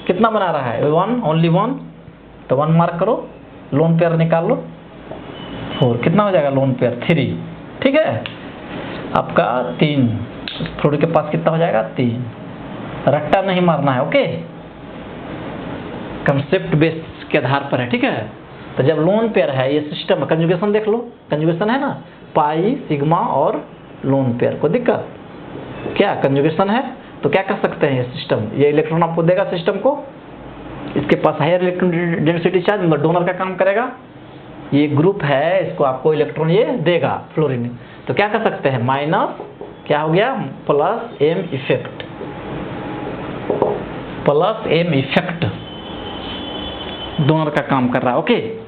कितना बना रहा है, 1, ओनली 1, तो 1 मार्क करो, लोन पेयर निकाल लो 4, कितना हो जाएगा लोन पेयर 3, ठीक है, आपका 3, फ्लोरीन के पास कितना हो जाएगा 3, रट्टा नहीं मारना है। ओके, कंसेप्ट बेस के आधार पर है, ठीक है, तो जब लोन पेयर है ये सिस्टम, कंजुगेशन देख लो, कंजुगेशन है ना, पाई सिग्मा और लोन पेयर, को दिक्कत क्या, कंजुगेशन है तो क्या कर सकते हैं, ये सिस्टम ये इलेक्ट्रॉन आपको देगा सिस्टम को, इसके पास हायर इलेक्ट्रॉन डेंसिटी चार्ज मतलब डोनर का काम करेगा, ये ग्रुप है, इसको आपको इलेक्ट्रॉन ये देगा फ्लोरीन। तो क्या कर सकते हैं, माइनस क्या हो गया, plus M effect, plus M effect donor का काम कर रहा है। ओके,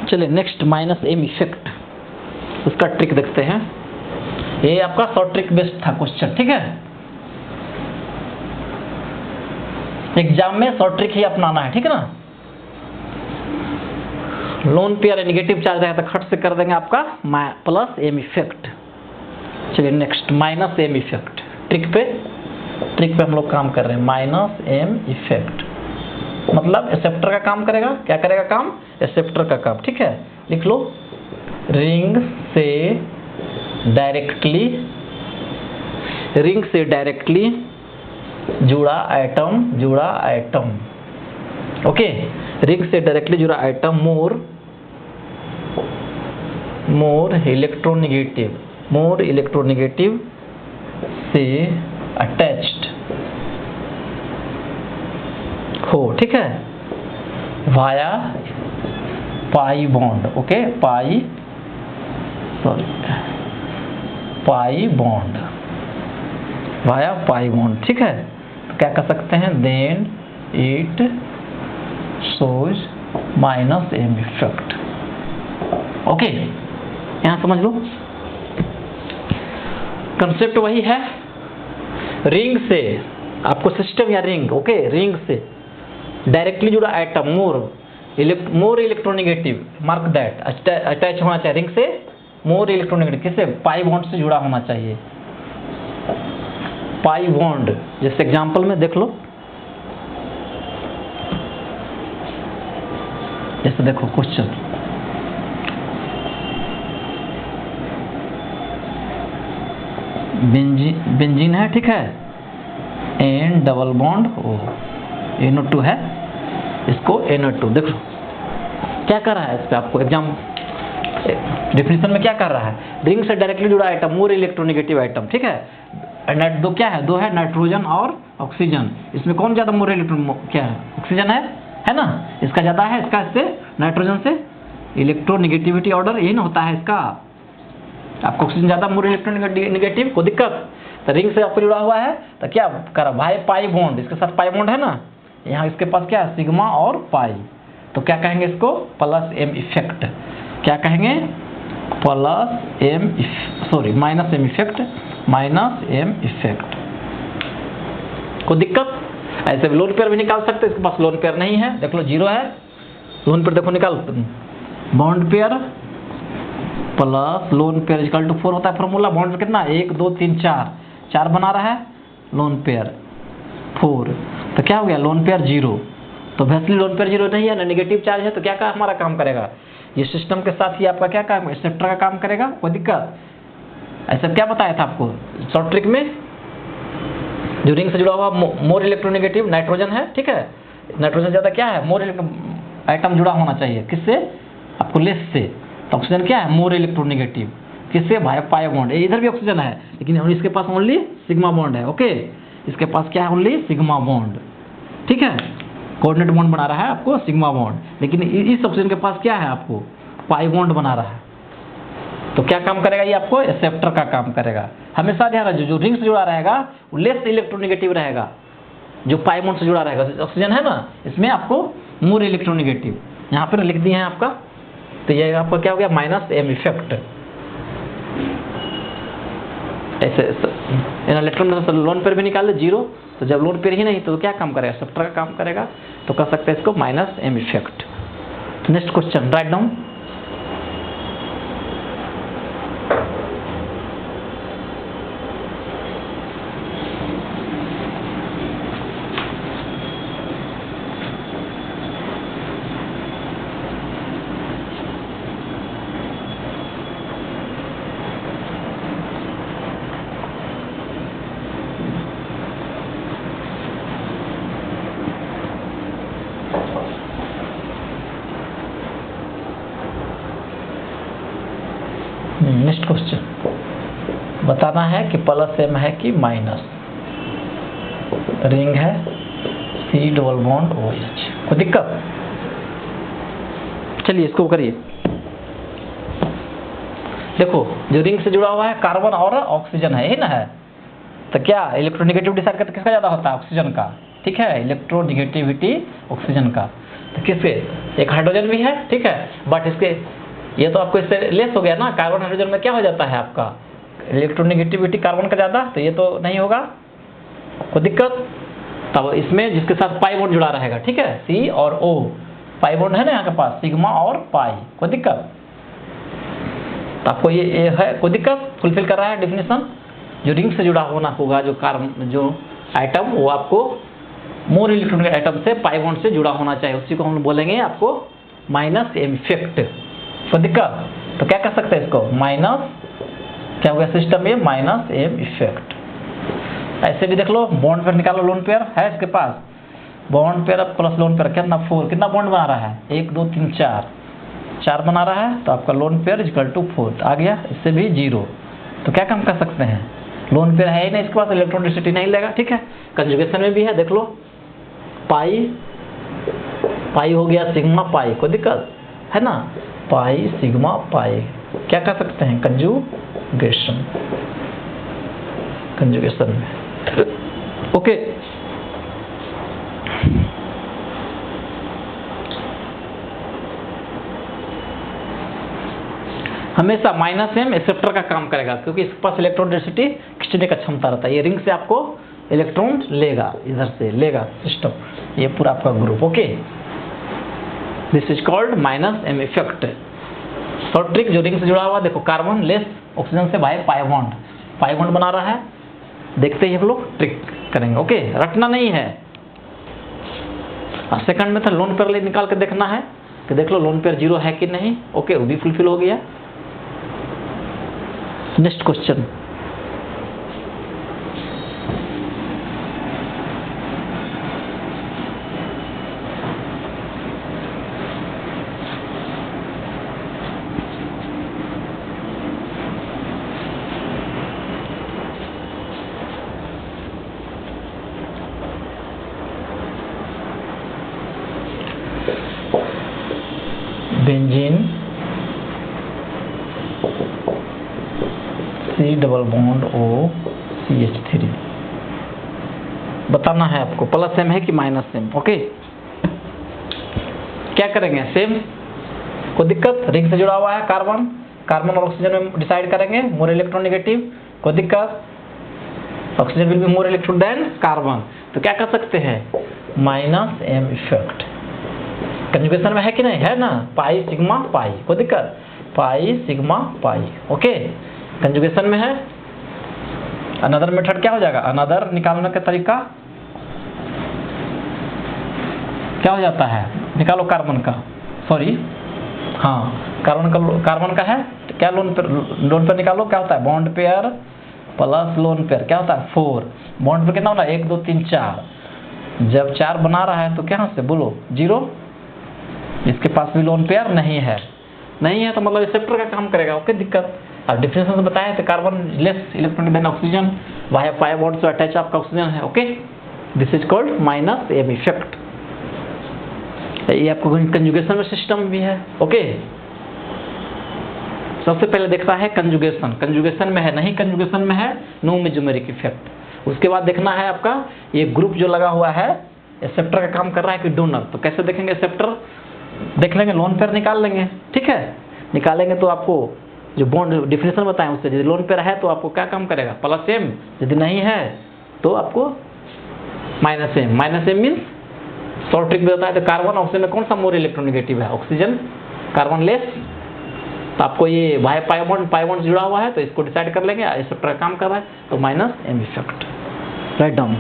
चलिए नेक्स्ट माइनस एम इफेक्ट, उसका ट्रिक देखते हैं। ये आपका शॉर्ट ट्रिक बेस्ड था क्वेश्चन, ठीक है। एग्जाम में शॉर्ट ट्रिक ही अपनाना है, ठीक है ना। लोन पेयर नेगेटिव चार्ज आएगा तो खट से कर देंगे आपका प्लस एम इफेक्ट। चलिए next minus M effect, trick पे हम लोग काम कर रहे हैं। माइनस एम इफेक्ट मतलब एक्सेप्टर का काम करेगा। क्या करेगा काम, एक्सेप्टर का काम, ठीक है। लिख लो, रिंग से डायरेक्टली जुड़ा आइटम, ओके। रिंग से डायरेक्टली जुड़ा आइटम मोर इलेक्ट्रोनेगेटिव से अटैच्ड हो, ठीक है, via pi bond, okay, pi bond, via pi bond, ठीक है। तो क्या कर सकते हैं, then it shows minus M effect, okay. यहां समझ लो कंसेप्ट वही है। रिंग से आपको सिस्टम या रिंग, ओके, रिंग से डायरेक्टली जुड़ा item more electronegative, mark that, attach होना चाहिए रिंग से मोर इलेक्ट्रोनेगेटिव, किससे, पाई बॉन्ड से जुड़ा होना चाहिए। पाई बॉन्ड जैसे एग्जांपल में देख लो, जैसे देखो क्वेश्चन, बेंजीन है, ठीक है, N double bond O, NO2 है, इसको NO2, देख लो क्या कर रहा है इस पे आपको एग्जाम डिफिनेशन में क्या कर रहा है, रिंग से डायरेक्टली जुड़ा आइटम मोर इलेक्ट्रोनेगेटिव आइटम, ठीक है। दो क्या है, दो है नाइट्रोजन और ऑक्सीजन, इसमें कौन ज्यादा मोर इलेक्ट्रॉन, क्या है, ऑक्सीजन है ना, इसका ज्यादा है, इसका इससे नाइट्रोजन से इलेक्ट्रोनेगेटिविटी ऑर्डर यही ना होता है इसका, आपको ऑक्सीजन ज्यादा मोर इलेक्ट्रोनेगेटिव, कोई दिक्कत। तो रिंग से आपको जुड़ा हुआ है तो क्या करा भाई, पाई बॉन्ड, इसके साथ पाई बॉन्ड है ना, यहाँ इसके पास क्या है, सिग्मा और पाई, तो क्या कहेंगे इसको, प्लस एम इफेक्ट, क्या कहेंगे, plus M minus M effect, कोई दिक्कत। ऐसे लोन पेयर भी निकाल सकते, इसके पास लोन पेयर नहीं है, देख लो जीरो है, लोन पेयर देखो निकाल, bond pair plus lone pair equal to 4 होता है फॉर्मूला, बॉन्ड कितना 1 2 3 4 बना रहा है, लोन पेयर 4, तो क्या हो गया, लोन पेयर 0, तो वैसे लोन पेयर 0 नहीं है ना, नेगेटिव चार्ज है, तो क्या हमारा काम करेगा, ये सिस्टम के साथ ही आपका क्या काम, एक्सेप्टर का काम करेगा, कोई दिक्कत। ऐसा क्या बताया था आपको शॉर्ट ट्रिक में, जो रिंग से जुड़ा हुआ मोर इलेक्ट्रोनेगेटिव नाइट्रोजन है, ठीक है, नाइट्रोजन ज्यादा क्या है, मोर आइटम जुड़ा होना चाहिए, किससे, आपको लेस से, तो ऑक्सीजन क्या है, मोर इलेक्ट्रोनेगेटिव, किससे भाई, पाई बॉन्ड, इधर भी ऑक्सीजन है लेकिन इसके पास ओनली सिग्मा बॉन्ड है, ओके, इसके पास क्या है, ओनली सिग्मा बॉन्ड, ठीक है, कोऑर्डिनेट बॉन्ड बना रहा है आपको सिग्मा बॉन्ड, लेकिन इस ऑक्सीजन के पास क्या है, आपको पाई बॉन्ड बना रहा है, तो क्या काम करेगा ये, आपको एक्सेप्टर का काम करेगा। हमेशा ध्यान रखिए, जो रिंग से जुड़ा रहेगा वो लेस इलेक्ट्रोनेगेटिव रहेगा, जो पाई बॉन्ड से जुड़ा रहेगा, ऑक्सीजन है ना, इसमें आपको मोर इलेक्ट्रोनेगेटिव, यहाँ पर लिख दिए हैं आपका, तो ये आपका क्या हो गया, माइनस एम इफेक्ट। ऐसे इलेक्ट्रॉन लोन पेयर भी निकाल ले 0, तो जब लोन पेयर ही नहीं तो क्या काम करेगा, एक्सेप्टर का काम करेगा, तो कर सकते हैं इसको minus M effect. Next question, right down. Next question बताना है कि प्लस एम है कि माइनस। रिंग है सी डबल बॉन्ड OH, कोई दिक्कत? चलिए इसको करिए। देखो जो रिंग से जुड़ा हुआ है कार्बन और ऑक्सीजन है, यही ना है। तो क्या इलेक्ट्रोनेगेटिविटी डिसाइड करते किसका ज्यादा होता है? ऑक्सीजन का, ठीक है, इलेक्ट्रोनेगेटिविटी ऑक्सीजन का। तो किसके? एक हाइड्रोजन भी है, ठीक है, बट इसके ये तो आपको इससे लेस हो गया ना। कार्बन हाइड्रोजन में क्या हो जाता है आपका इलेक्ट्रोनेगेटिविटी कार्बन का ज्यादा, तो ये तो नहीं होगा, कोई दिक्कत? तब इसमें जिसके साथ पाई बॉन्ड जुड़ा रहेगा, ठीक है, सी और O पाई बॉन्ड है ना यहाँ के पास, सिग्मा और पाई, कोई दिक्कत? तो आपको ये है, कोई दिक्कत? फुलफिल कर रहा है डेफिनेशन। जो रिंग से जुड़ा होना होगा जो कार्बन जो आइटम, वो आपको मोर इलेक्ट्रॉनिक आइटम से पाई बॉन्ड से जुड़ा होना चाहिए, उसी को हम बोलेंगे आपको माइनस एम इफेक्ट, कोई दिक्कत? तो क्या कर सकते हैं इसको? माइनस क्या हो गया सिस्टम में? Minus M effect. ऐसे भी देख लो, बॉन्ड पेयर निकालो, लोन पेयर है इसके पास, bond pair plus lone pair कितना? 4। कितना बॉन्ड बना रहा है? 1 2 3 4 बना रहा है, तो आपका लोन पेयर इक्वल टू 4 आ गया। इससे भी 0। तो क्या काम कर सकते हैं? लोन पेयर है ही नहीं इसके पास, इलेक्ट्रॉन डेंसिटी नहीं लेगा, ठीक है। कंजुगेशन में भी है, देख लो, पाई पाई हो गया सिग्मा पाई, कोई दिक्कत है ना? पाई सिग्मा पाई, क्या कर सकते हैं? कंजुगेशन, कंजुगेशन में, ओके। हमेशा माइनस एम एक्सेप्टर का काम करेगा, क्योंकि इसके पास इलेक्ट्रॉन डेंसिटी खींचने का क्षमता रहता है। ये रिंग से आपको इलेक्ट्रॉन लेगा, इधर से लेगा सिस्टम, ये पूरा आपका group, okay. This is called minus M effect. और ट्रिक जो रिंग से जुड़ा हुआ, देखो कार्बन लेस ऑक्सीजन से भाई पाई बॉन्ड बना रहा है, देखते ही हम लोग ट्रिक करेंगे, ओके। रटना नहीं है। सेकंड में था लोन पेयर निकाल के देखना है कि देख लो लोन पेयर 0 है कि नहीं, ओके, वो भी फुलफिल हो गया। Next question, benzene C double bond OCH3 बताना है आपको, प्लस एम है कि माइनस एम, ओके। क्या करेंगे? सेम, कोई दिक्कत? रिंग से जुड़ा हुआ है कार्बन और ऑक्सीजन में डिसाइड करेंगे, मोर इलेक्ट्रॉन नेगेटिव, कोई दिक्कत? Oxygen will be more electron than carbon, तो क्या कर सकते हैं? Minus M effect. कंजुगेशन में है कि नहीं? है ना, पाई सिग्मा पाई, कोई दिक्कत? पाई सिग्मा पाई, ओके। कंजुगेशन में है। अनदर मेथड क्या हो जाएगा? अनदर निकालने का तरीका क्या हो जाता है? निकालो कार्बन का, सॉरी, हाँ, कार्बन का है, क्या लोन पेयर निकालो, क्या होता है? Bond pair plus lone pair, क्या होता है? 4। बॉन्ड पेयर कितना होता है? 1 2 3 4। जब 4 बना रहा है तो क्या से बोलो? 0। इसके पास भी लोन पेयर नहीं है तो मतलब एक्सेप्टर का काम करेगा, ओके, दिक्कत? अब डिफरेंस में बताया तो carbon less electron than oxygen, via pi bond से अटैच आपका ऑक्सीजन है, okay. This is called minus M effect. ये आपको कंजुगेशन में सिस्टम भी है, ओके। सबसे पहले देखना है कंजुगेशन में है, नहीं कंजुगेशन में है, नो मेजोमेरिक इफेक्ट। उसके बाद देखना है आपका ये ग्रुप जो लगा हुआ है एक्सेप्टर का काम कर रहा है कि डोनर। तो कैसे देखेंगे? एक्सेप्टर देख लेंगे, लोन पेयर निकाल लेंगे, ठीक है। निकालेंगे तो आपको जो बॉन्ड डिफिनेशन बताएं उससे, यदि लोन पेयर है तो आपको क्या काम करेगा? प्लस एम, यदि नहीं है तो आपको minus M means short trick बताता है। तो कार्बन ऑक्सीजन में कौन सा मोर इलेक्ट्रोनेगेटिव है? Oxygen, carbon less. तो आपको ये वाई पाई बॉन्ड जुड़ा हुआ है, तो इसको डिसाइड कर लेंगे, एक्सेप्टर का काम कर रहा है, तो minus M effect, right down.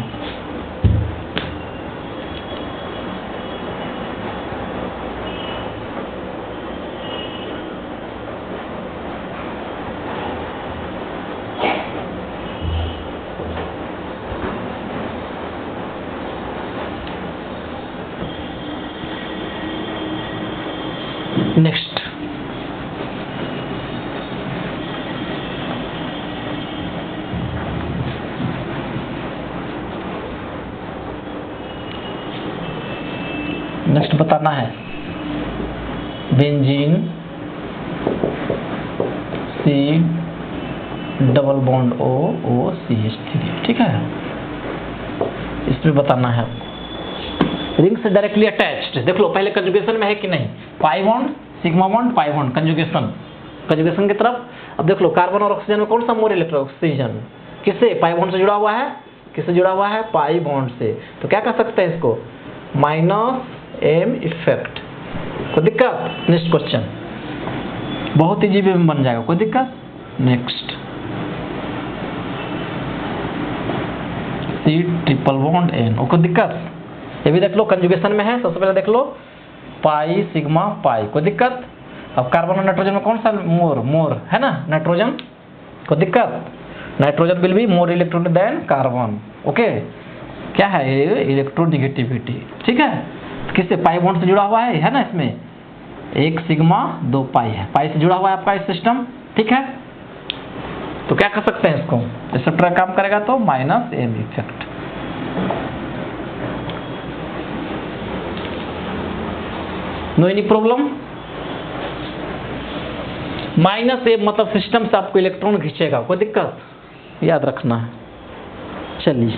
Next next बताना है benzene C double bond OCH3, ठीक है। इसमें बताना है रिंग से डायरेक्टली अटैच्ड। देख लो पहले कंजुगेशन में है कि नहीं, pi bond sigma bond pi bond, conjugation की तरफ। अब देख लो कार्बन और ऑक्सीजन में कौन सा मोर इलेक्ट्रॉन, ऑक्सीजन किससे, पाई बॉन्ड से जुड़ा हुआ है, किससे जुड़ा हुआ है, पाई बॉन्ड से। तो क्या कर सकते हैं इसको, -m इफेक्ट। कोई दिक्कत? नेक्स्ट क्वेश्चन बहुत इजी वे में बन जाएगा, कोई दिक्कत? Next C triple bond N, कोई दिक्कत? ये भी देख लो कंजुगेशन में है। सबसे पहले देख लो पाई सिग्मा पाई, कोई दिक्कत? अब कार्बन और नाइट्रोजन में कौन सा मोर है ना, नाइट्रोजन, कोई दिक्कत? Nitrogen will be more electron than carbon, okay. क्या है ये, इलेक्ट्रोनेगेटिविटी, ठीक है। तो किससे, पाई बॉन्ड से जुड़ा हुआ है ना, इसमें 1 सिग्मा 2 पाई है, पाई से जुड़ा हुआ है आपका सिस्टम, ठीक है। तो क्या कर सकते हैं इसको, रिसेप्टर काम करेगा तो -m effect. No any problem? -m मतलब सिस्टम से आपको इलेक्ट्रॉन खींचेगा, कोई दिक्कत? याद रखना है। चलिए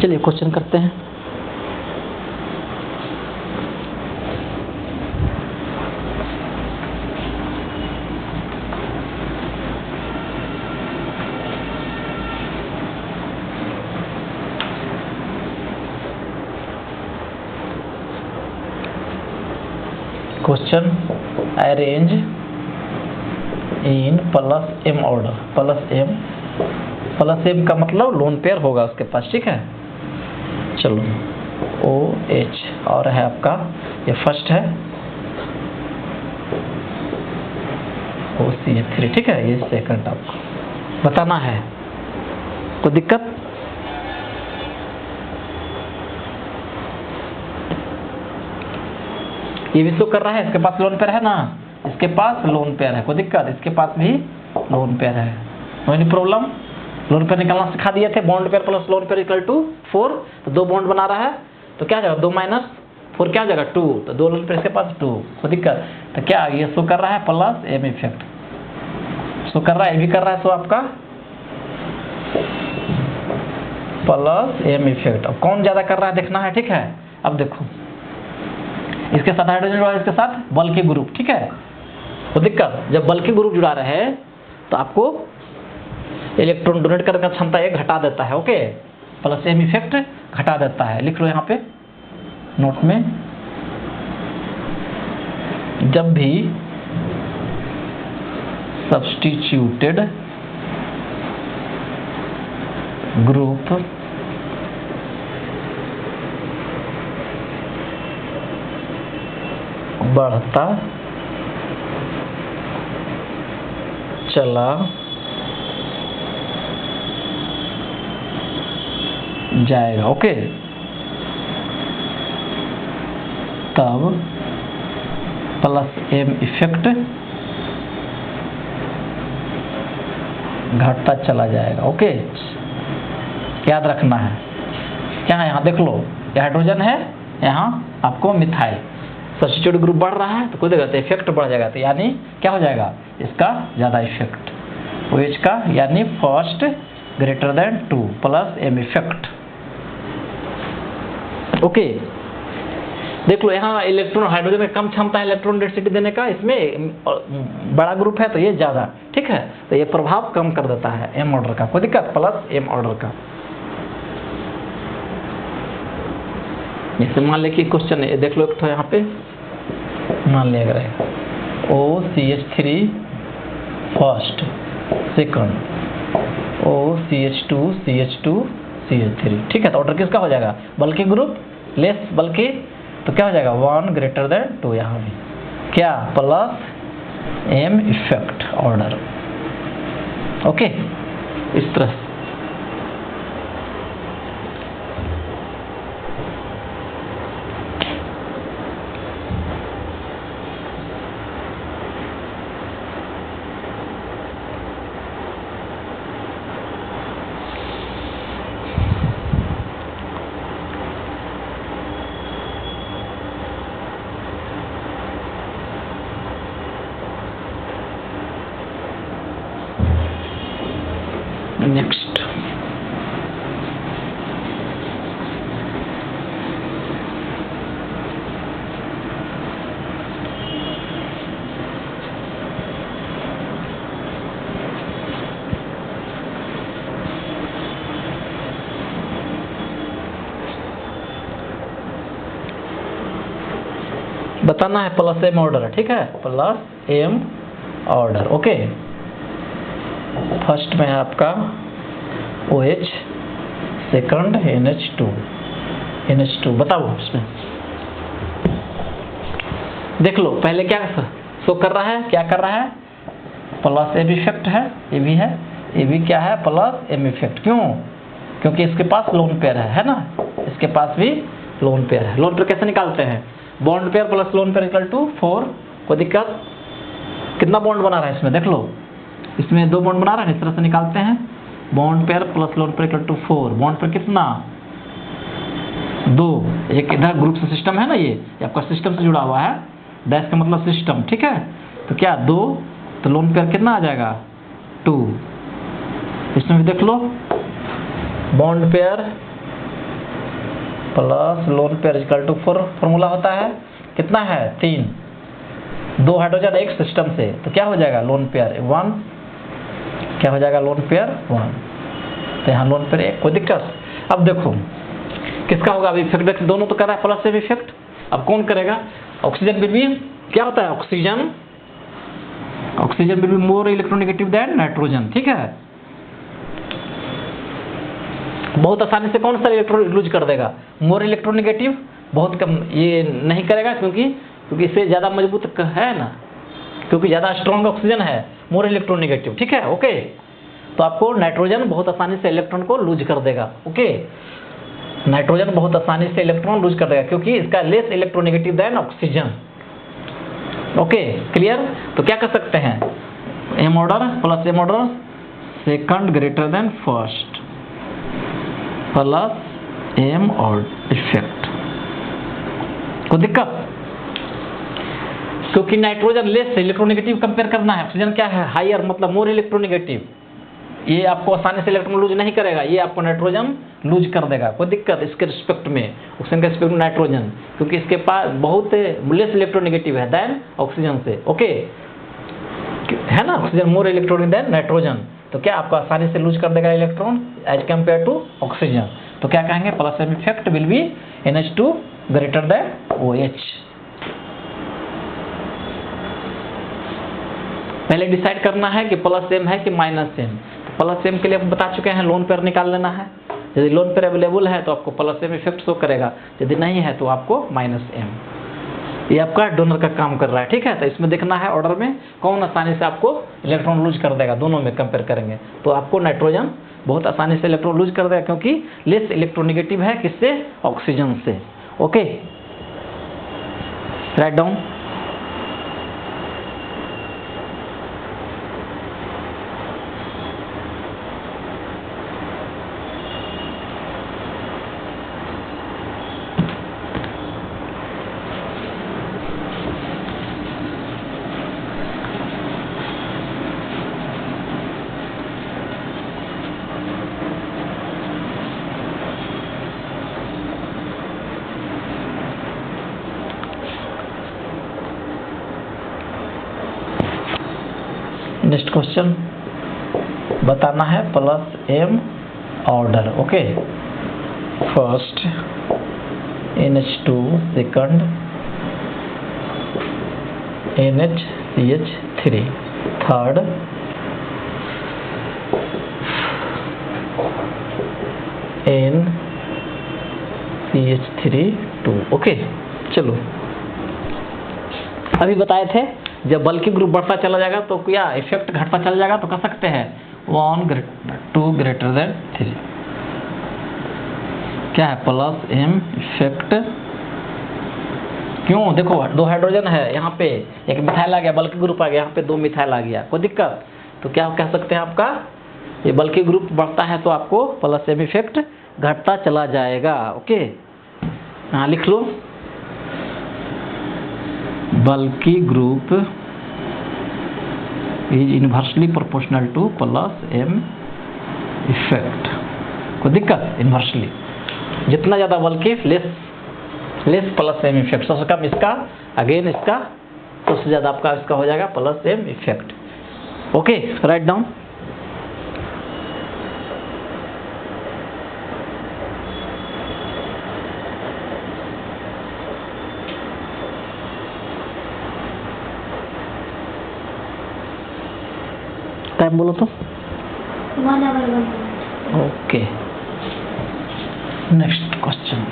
चलिए क्वेश्चन करते हैं। Question arrange in +m order, +m का मतलब लोन पेयर होगा उसके पास, ठीक है। चलो OH और है आपका, ये फर्स्ट है OCH3, ठीक है, ये सेकंड आपको बताना है, कोई दिक्कत? ये भी शो कर रहा है, इसके पास लोन पेयर है ना, इसके पास लोन पेयर है, कोई दिक्कत? इसके पास भी लोन पेयर है, no any problem? Lone pair निकालना सिखा दिए थे, bond pair plus lone pair equal to 4, तो 2 बॉन्ड बना रहा है, तो क्या जाएगा 2 - 4 क्या जाएगा 2, तो 2 लोन पेयर इसके पास 2, कोई दिक्कत? तो क्या ये शो कर रहा है +m इफेक्ट, शो कर रहा है, ये भी कर रहा है, सो आपका +m इफेक्ट। अब कौन ज्यादा कर रहा है देखना है, ठीक है। अब देखो इसके साथ हाइड्रोजन जुड़ा है, इसके साथ बल्कि ग्रुप, ठीक है। तो दिक्कत, जब बल्कि ग्रुप जुड़ा रहे तो आपको इलेक्ट्रॉन डोनेट करने का क्षमता 1 घटा देता है, ओके। +m इफेक्ट घटा देता है, लिख लो यहाँ पे नोट में। जब भी सब्स्टिट्यूटेड ग्रुप बढ़ता चला जाएगा, ओके, तब +m इफेक्ट घटता चला जाएगा, ओके। याद रखना है। क्या है, यहाँ देख लो, ये हाइड्रोजन है, यहाँ आपको मिथाइल, सब्स्टिट्यूट ग्रुप बढ़ रहा है तो कोई देगा तो इफेक्ट बढ़ जाएगा, तो यानी क्या हो जाएगा, इसका ज्यादा इफेक्ट, OH का, यानी first greater than 2 +m effect, okay. देख लो यहाँ इलेक्ट्रॉन, हाइड्रोजन में कम क्षमता है इलेक्ट्रॉन डेंसिटी देने का, इसमें बड़ा ग्रुप है तो ये ज्यादा, ठीक है। तो ये प्रभाव कम कर देता है m ऑर्डर का, कोई दिक्कत, +m ऑर्डर का। जैसे मान ले कि क्वेश्चन है, देख लो एक तो यहाँ पे मान लिया गया OCH3 first, second OCH2 CH2 CH3, ठीक है। तो ऑर्डर किसका हो जाएगा, बल्कि ग्रुप लेस बल्कि, तो क्या हो जाएगा 1 ग्रेटर देन 2, यहाँ भी क्या एम इफेक्ट ऑर्डर। ओके, इस तरह से। नेक्स्ट, बताना है प्लस एम ऑर्डर, ठीक है, plus M order. Okay, first में है आपका OH, सेकंड NH2। बताओ इसमें, देख लो पहले क्या शो कर रहा है, क्या कर रहा है, प्लस एम इफेक्ट है, ये भी है, ये भी क्या है, प्लस एम इफेक्ट। क्यों? क्योंकि इसके पास लोन पेयर है ना, इसके पास भी लोन पेयर है। लोन पेयर कैसे निकालते हैं? Bond pair plus lone pair equal to 4। कोई दिक्कत? कितना बॉन्ड बना रहा है इसमें, देख लो, इसमें 2 बॉन्ड बना रहा है, इस तरह से निकालते हैं। Bond pair plus lone pair equal to 4। Bond pair कितना? 2। एक इधर ग्रुप से सिस्टम है ना, ये आपका सिस्टम से जुड़ा हुआ है, डैश का मतलब सिस्टम, ठीक है। तो क्या 2, तो लोन पेयर कितना आ जाएगा? 2। इसमें भी देख लो, bond pair plus lone pair equal to 4 formula होता है, कितना है? 3। 2 हाइड्रोजन एक सिस्टम से, तो क्या हो जाएगा? Lone pair 1। क्या हो जाएगा? Lone pair 1। तो यहाँ लोन पेयर 1। कोई दिक्कत? अब देखो किसका होगा, अभी इफेक्ट दोनों तो कर रहा है प्लस एम इफेक्ट। अब कौन करेगा? ऑक्सीजन विल बी, क्या होता है oxygen will be more electronegative than nitrogen, ठीक है। बहुत आसानी से कौन सा इलेक्ट्रॉन लूज कर देगा? More electronegative. बहुत कम ये नहीं करेगा, क्योंकि इससे ज़्यादा मजबूत है ना, क्योंकि ज़्यादा स्ट्रॉन्ग ऑक्सीजन है, मोर इलेक्ट्रोनेगेटिव, ठीक है। ओके, तो आपको नाइट्रोजन बहुत आसानी से इलेक्ट्रॉन को लूज कर देगा। ओके, नाइट्रोजन बहुत आसानी से इलेक्ट्रॉन लूज कर देगा, क्योंकि इसका less electronegative than oxygen. Okay, clear? तो क्या कर सकते हैं, M order plus M order, second greater than first plus M order effect. कोई दिक्कत? क्योंकि नाइट्रोजन लेस इलेक्ट्रोनेगेटिव कंपेयर करना है, ऑक्सीजन क्या है, हायर, मतलब मोर इलेक्ट्रोनेगेटिव। ये आपको आसानी से इलेक्ट्रॉन लूज नहीं करेगा, ये आपको नाइट्रोजन लूज कर देगा। कोई दिक्कत इसके रिस्पेक्ट में, ऑक्सीजन के रिस्पेक्ट में नाइट्रोजन, क्योंकि इसके पास बहुत लेस इलेक्ट्रोनेगेटिव है देन ऑक्सीजन से। ओके, है ना, oxygen more electronic than nitrogen, तो क्या आपको आसानी से लूज कर देगा electron as compare to oxygen. तो क्या कहेंगे, plus M effect will be NH2 greater than OH। पहले डिसाइड करना है कि प्लस एम है कि माइनस एम। तो प्लस एम के लिए बता चुके हैं, लोन पेयर निकाल लेना है। यदि लोन पेयर अवेलेबल है तो आपको प्लस एम इफेक्ट शो करेगा, यदि नहीं है तो आपको माइनस एम। ये आपका डोनर का काम कर रहा है, ठीक है। तो इसमें देखना है ऑर्डर में कौन आसानी से आपको इलेक्ट्रॉन लूज कर देगा, दोनों में कंपेयर करेंगे। तो आपको नाइट्रोजन बहुत आसानी से इलेक्ट्रॉन लूज कर देगा, क्योंकि लेस इलेक्ट्रोनेगेटिव है, किससे? ऑक्सीजन से। Okay, right down. Next question बताना है plus M order. Okay, first NH2, second NHCH3, third NCH3 2। Okay, चलो अभी बताए थे जब बल्कि ग्रुप बढ़ता चला जाएगा तो क्या इफेक्ट घटता चला जाएगा, तो कह सकते हैं 1 2 ग्रेटर देन 3, क्या है प्लस m इफेक्ट। क्यों, देखो 2 हाइड्रोजन है यहाँ पे, एक मिथाइल आ गया, बल्कि ग्रुप आ गया, यहाँ पे 2 मिथाइल आ गया, कोई दिक्कत, तो क्या कह सकते हैं आपका ये बल्कि ग्रुप बढ़ता है तो आपको प्लस m इफेक्ट घटता चला जाएगा। ओके, हाँ लिख लो, बल्कि group is inversely proportional two plus m effect, कोई दिक्कत, इनवर्सली जितना ज़्यादा बल्कि लेस प्लस m इफेक्ट, सबसे कम इसका, अगेन इसका, सबसे ज़्यादा आपका इसका हो जाएगा plus m effect. Okay, write down. Time बोलो तो। 1 hour 1 minute। Okay, next question.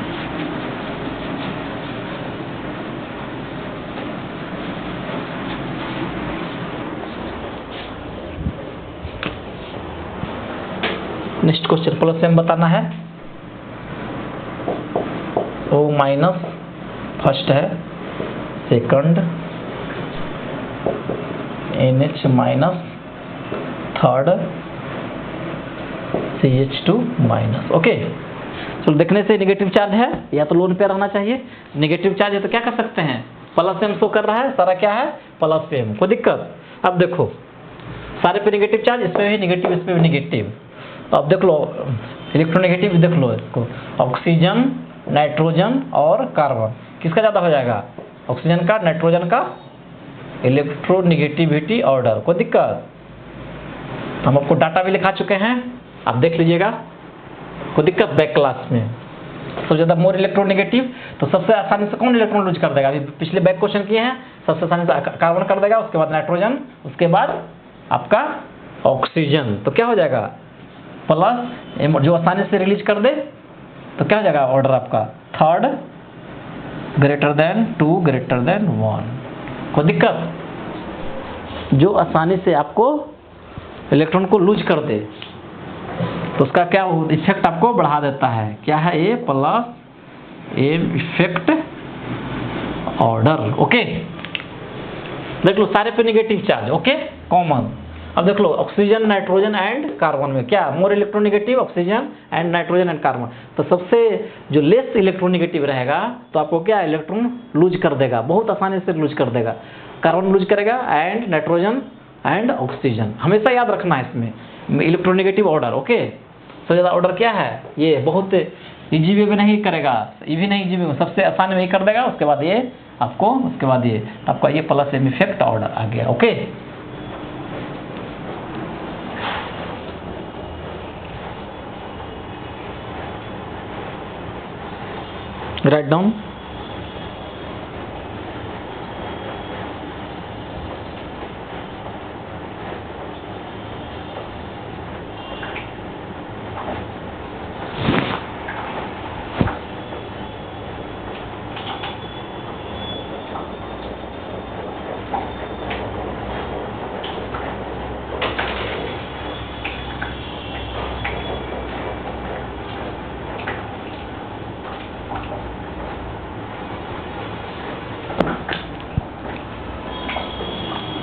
Next question plus m बताना है। O माइनस फर्स्ट है, second NH minus, third CH2 minus. Okay, चलो देखने से नेगेटिव चार्ज है या तो लोन पे रहना चाहिए, नेगेटिव चार्ज है तो क्या कर सकते हैं, प्लस m शो कर रहा है, सारा क्या है प्लस m, कोई दिक्कत। अब देखो सारे पे नेगेटिव चार्ज, इस पे भी नेगेटिव, इस पे भी नेगेटिव। अब देख लो इलेक्ट्रोनेगेटिव, देख लो इसको, ऑक्सीजन, नाइट्रोजन और कार्बन, किसका ज़्यादा हो जाएगा, ऑक्सीजन का, नाइट्रोजन का इलेक्ट्रोनेगेटिविटी ऑर्डर, कोई दिक्कत। हम आपको डाटा भी लिखा चुके हैं, आप देख लीजिएगा, कोई दिक्कत। बैक क्लास में सबसे ज़्यादा मोर इलेक्ट्रोनेगेटिव, तो सबसे आसानी से कौन इलेक्ट्रॉन लूज कर देगा, अभी पिछले बैक क्वेश्चन किए हैं, सबसे आसानी से कार्बन कर देगा, उसके बाद नाइट्रोजन, उसके बाद आपका ऑक्सीजन, तो क्या हो जाएगा प्लस, जो आसानी से रिलीज कर दे तो क्या हो जाएगा ऑर्डर आपका, third greater than 2 greater than 1, कोई दिक्कत। जो आसानी से आपको इलेक्ट्रॉन को लूज कर दे तो उसका क्या इफेक्ट आपको बढ़ा देता है, क्या है ये plus m effect order. Okay, देख लो सारे पे नेगेटिव चार्ज, ओके कॉमन। अब देख लो ऑक्सीजन, नाइट्रोजन एंड कार्बन में क्या more electronegative, oxygen and nitrogen and carbon, तो सबसे जो लेस इलेक्ट्रोनेगेटिव रहेगा तो आपको क्या इलेक्ट्रॉन लूज कर देगा, बहुत आसानी से लूज कर देगा, कार्बन लूज करेगा एंड नाइट्रोजन एंड ऑक्सीजन, हमेशा याद रखना है इसमें इलेक्ट्रोनेगेटिव ऑर्डर। ओके, सबसे ज़्यादा ऑर्डर क्या है, ये बहुत इजी वे में नहीं करेगा, ये भी नहीं इजी वे में, सबसे आसान में ही कर देगा, उसके बाद ये आपको, उसके बाद ये आपका ये प्लस m इफेक्ट ऑर्डर आ गया। Okay, right down.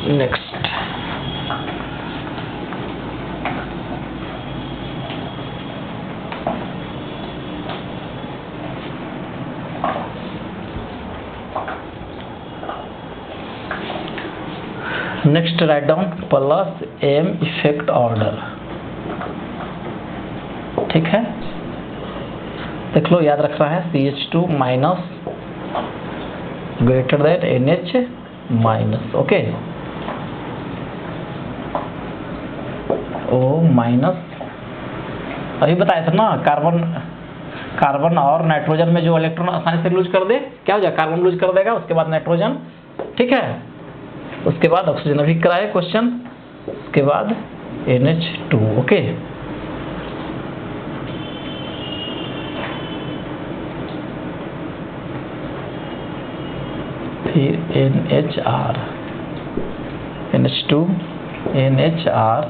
Next next write down plus m effect order, ठीक है, देख लो याद रख रहा है CH2 minus greater than NH minus. Okay, O minus, अभी बताया था ना कार्बन और नाइट्रोजन में जो इलेक्ट्रॉन आसानी से लूज कर दे क्या हो जाएगा, कार्बन लूज कर देगा, उसके बाद नाइट्रोजन, ठीक है, उसके बाद ऑक्सीजन, अभी कराए क्वेश्चन, उसके बाद NH2। ओके, फिर NHR, NH2 NHR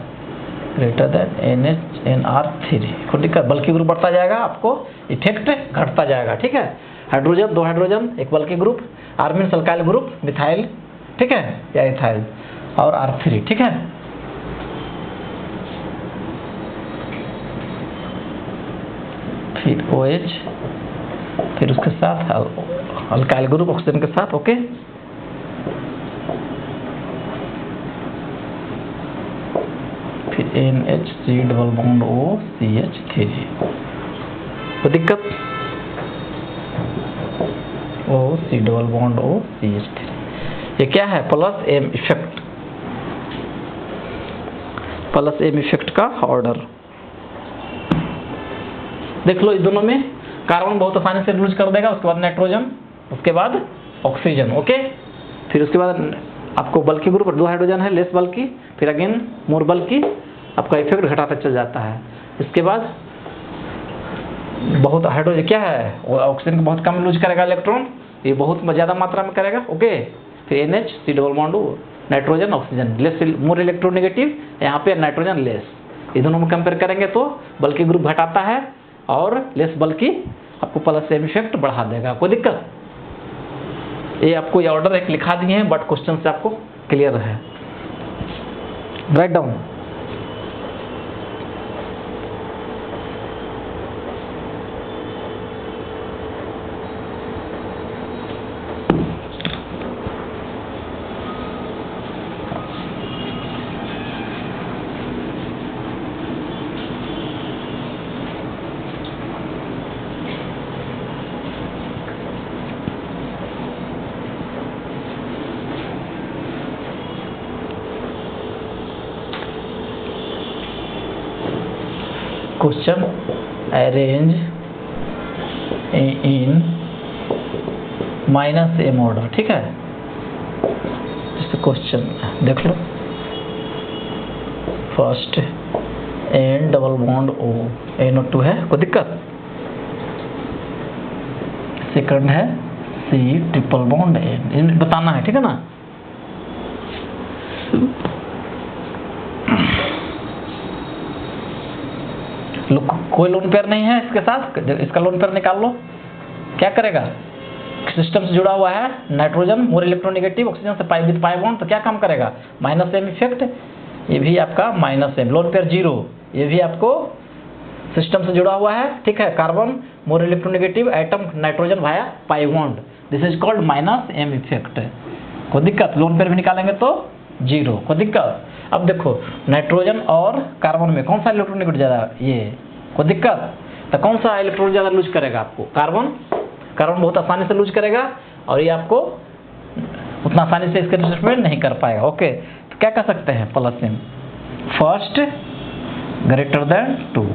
greater than NHNR3 को दिक्कत, बल्कि ग्रुप बढ़ता जाएगा, आपको इफेक्ट घटता जाएगा, ठीक है। हाइड्रोजन, 2 हाइड्रोजन, एक बल्कि group, R means alkyl group, methyl, ठीक है, या इथाइल, और R3, ठीक है। फिर OH, फिर उसके साथ अल्काइल ग्रुप ऑक्सीजन के साथ, ओके। फिर NHC डबल बॉन्ड OCH3, कोई दिक्कत, OC डबल बॉन्ड OCH3, ये क्या है, plus M effect, plus M effect का ऑर्डर। देख लो इस दोनों में कार्बन बहुत आसानी से लूज कर देगा, उसके बाद नाइट्रोजन, उसके बाद ऑक्सीजन, ओके। फिर उसके बाद आपको बल्कि ग्रुप 2 हाइड्रोजन है, लेस बल्कि, फिर अगेन मोर बल्कि, आपका इफेक्ट घटाता चल जाता है। इसके बाद बहुत हाइड्रोजन क्या है, ऑक्सीजन को बहुत कम लूज करेगा इलेक्ट्रॉन, ये बहुत ज़्यादा मात्रा में करेगा, ओके। फिर NHC double bond nitrogen oxygen, less more electronegative, यहाँ पे नाइट्रोजन लेस, ये दोनों में कंपेयर करेंगे तो बल्कि ग्रुप घटाता है और लेस बल्कि आपको प्लस M इफेक्ट बढ़ा देगा, कोई दिक्कत। ये आपको ये ऑर्डर एक लिखा दिए हैं, बट क्वेश्चन से आपको क्लियर है, write down. Question arrange in -M order, ठीक है। जैसे क्वेश्चन देख लो, first N double bond O NO2 है, कोई दिक्कत। सेकंड है C ट्रिपल बॉन्ड N, बताना है, ठीक है ना। कोई लोन पेयर नहीं है इसके साथ, इसका लोन पेयर निकाल लो, क्या करेगा, सिस्टम से जुड़ा हुआ है, नाइट्रोजन मोर इलेक्ट्रोनेगेटिव, ऑक्सीजन से पाई विद पाई बॉन्ड, तो क्या काम करेगा, -M इफेक्ट, ये भी आपका -M, लोन पेयर 0, ये भी आपको सिस्टम से जुड़ा हुआ है, ठीक है। Carbon more electronegative, atom nitrogen via pi bond, this is called -M effect, कोई दिक्कत। लोन पेयर भी निकालेंगे तो 0, कोई दिक्कत। अब देखो नाइट्रोजन और कार्बन में कौन सा इलेक्ट्रोनेगेटिव ज़्यादा, ये, कोई दिक्कत। तो कौन सा इलेक्ट्रॉन ज़्यादा लूज करेगा आपको, कार्बन बहुत आसानी से लूज करेगा, और ये आपको उतना आसानी से इसके रिप्लेसमेंट नहीं कर पाएगा, ओके। तो क्या कर सकते हैं, plus M, first greater than 2,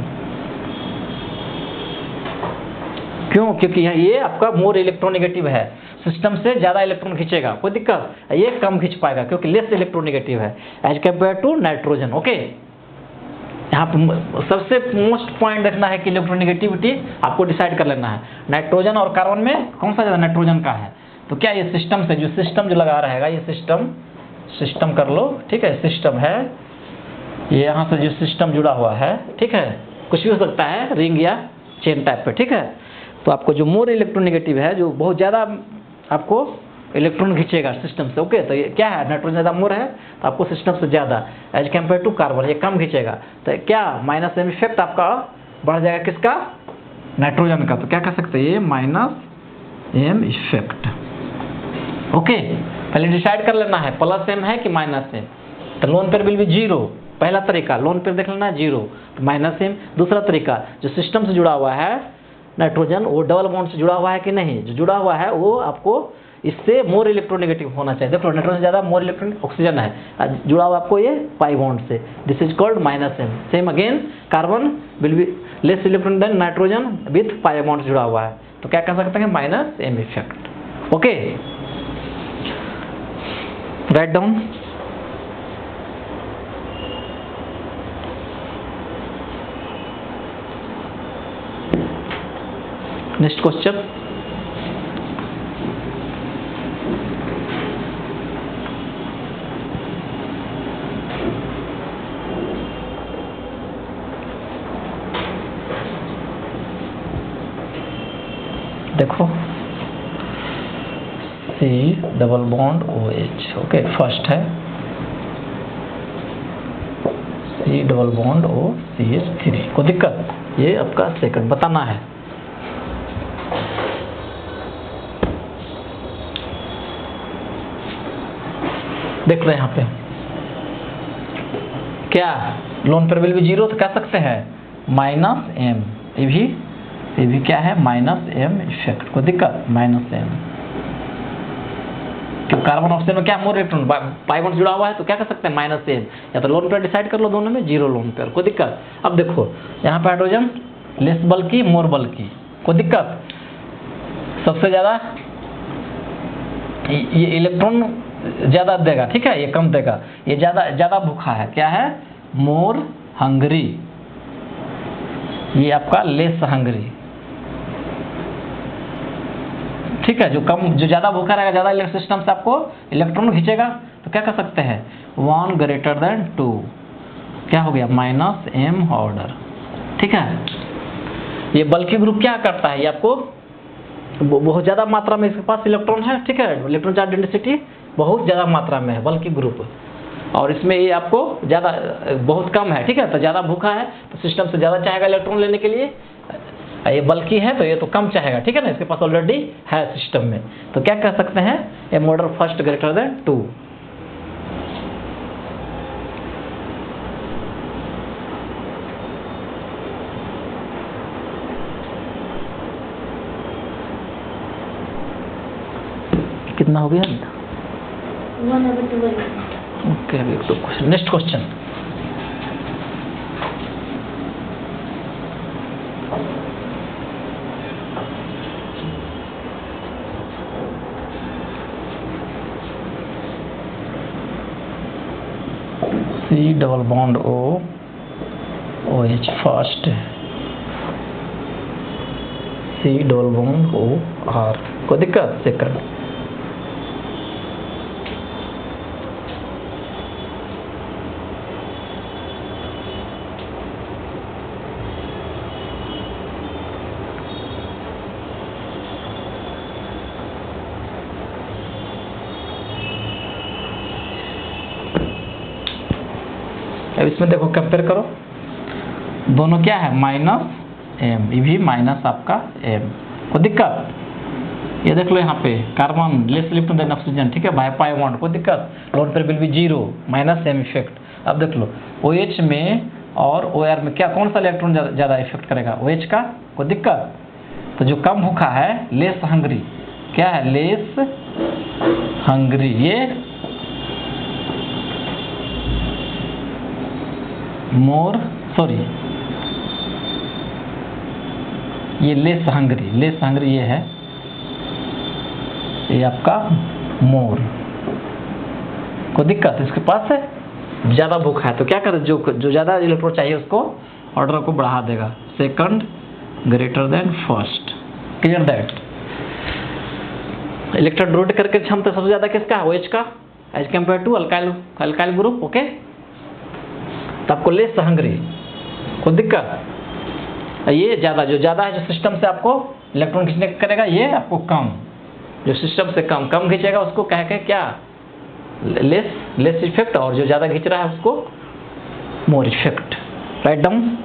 क्यों, क्योंकि ये आपका मोर इलेक्ट्रोनेगेटिव है, सिस्टम से ज़्यादा इलेक्ट्रॉन खींचेगा, कोई दिक्कत। ये कम खींच पाएगा क्योंकि लेस इलेक्ट्रोनेगेटिव है as compare to nitrogen, okay. यहाँ पे सबसे मोस्ट पॉइंट देखना है कि इलेक्ट्रोनेगेटिविटी आपको डिसाइड कर लेना है, नाइट्रोजन और कार्बन में कौन सा ज़्यादा नाइट्रोजन का है। तो क्या ये सिस्टम से सिस्टम जो लगा रहेगा, ये सिस्टम कर लो, ठीक है, सिस्टम है, ये यहाँ से जो सिस्टम जुड़ा हुआ है, ठीक है, कुछ भी हो सकता है, रिंग या चेन टाइप पे, ठीक है। तो आपको जो मोर इलेक्ट्रोनेगेटिव है, जो बहुत ज़्यादा आपको इलेक्ट्रॉन खींचेगा सिस्टम से, ओके। तो ये क्या है, नाइट्रोजन ज़्यादा मोर है, तो आपको सिस्टम से ज़्यादा एज कम्पेयर टू कार्बन ये कम खींचेगा, तो क्या -M इफेक्ट आपका बढ़ जाएगा, किसका, नाइट्रोजन का। तो क्या कर सकते हैं, ये -M इफेक्ट, ओके। पहले डिसाइड कर लेना है +M है कि -M। तो लोन पेयर विल बी 0, पहला तरीका, लोन पेयर देख लेना है 0, तो -M। दूसरा तरीका, जो सिस्टम से जुड़ा हुआ है नाइट्रोजन, वो डबल बॉन्ड से जुड़ा हुआ है कि नहीं, जो जुड़ा हुआ है वो आपको इससे मोर इलेक्ट्रोनेगेटिव होना चाहिए। देखो नाइट्रोजन ज़्यादा मोर इलेक्ट्रॉन, ऑक्सीजन है जुड़ा हुआ आपको ये पाई बॉन्ड से, this is called -M। Same again carbon will be less electron than nitrogen with pi bond जुड़ा हुआ है, तो क्या कर सकते हैं, -M effect, okay. Right down. Next question, देखो C double bond OH, okay first है C double bond O CH3, कोई दिक्कत? ये आपका सेकंड बताना है। देख रहे हैं यहाँ पे क्या loan pair will be zero, तो कह सकते हैं -m, ये भी क्या है -m इफेक्ट, कोई दिक्कत? -m, क्यों कार्बन ऑक्सीजन में क्या मोर इलेक्ट्रॉन पाई बॉन्ड जुड़ा हुआ है, तो क्या कर सकते हैं -m, या तो लोन पेयर डिसाइड कर लो दोनों में, जीरो लोन पेयर, कोई दिक्कत? अब देखो यहाँ पे हाइड्रोजन लेस बल्कि मोर बल्कि, कोई दिक्कत? सबसे ज्यादा ये इलेक्ट्रॉन ज्यादा देगा, ठीक है, ये कम देगा, ये ज्यादा भूखा है, क्या है? मोर हंगरी, ये आपका लेस हंगरी, ठीक है। जो ज्यादा भूखा रहेगा, ज्यादा इलेक्ट्रॉन सिस्टम से आपको इलेक्ट्रॉन खींचेगा, तो क्या कर सकते हैं 1 ग्रेटर देन 2, क्या हो गया -m ऑर्डर, ठीक है। ये बल्कि ग्रुप क्या करता है, ये आपको बहुत ज्यादा मात्रा में इसके पास इलेक्ट्रॉन है, ठीक है, इलेक्ट्रॉन चार्ज डेंसिटी बहुत ज्यादा मात्रा में है बल्कि ग्रुप, और इसमें ये आपको ज्यादा बहुत कम है, ठीक है, तो ज्यादा भूखा है तो सिस्टम से ज्यादा चाहेगा इलेक्ट्रॉन लेने के लिए, ये बल्कि है तो ये तो कम चाहेगा, ठीक है ना, इसके पास ऑलरेडी है सिस्टम में, तो क्या कह सकते हैं m order first greater than 2। कितना हो गया? 1/12। ओके, अभी तो next question. C double bond O OH first, C double bond O R, कोई दिक्कत? सेकंड। अब इसमें देखो कंपेयर करो, दोनों क्या है -m, ये भी माइनस आपका m, कोई दिक्कत? ये देख लो यहाँ पे carbon less electron than oxygen, ठीक है, बाय पाई बॉन्ड, कोई दिक्कत? Lone pair will be zero, -m effect. अब देख लो OH में और OR में क्या कौन सा इलेक्ट्रॉन ज्यादा इफेक्ट करेगा? OH का, कोई दिक्कत? तो जो कम भूखा है लेस हंगरी, क्या है? लेस हंगरी, ये मोर सॉरी ये लेस हंगरी ये है, ये आपका मोर, कोई दिक्कत? इसके पास है ज्यादा भूखा है, तो क्या करे, जो ज्यादा इलेक्ट्रॉन चाहिए उसको ऑर्डर को बढ़ा देगा, second greater than first, clear that? Electron donate करके क्षमता सबसे ज्यादा किसका है? OH का, as compare to alkyl group, okay. तो आपको लेस हंगरी, कोई दिक्कत? ये जो ज्यादा है, जो सिस्टम से आपको इलेक्ट्रॉन खींचने करेगा, ये आपको कम, जो सिस्टम से कम खींचेगा उसको कह के क्या लेस इफेक्ट, और जो ज्यादा खींच रहा है उसको मोर इफेक्ट। Write down.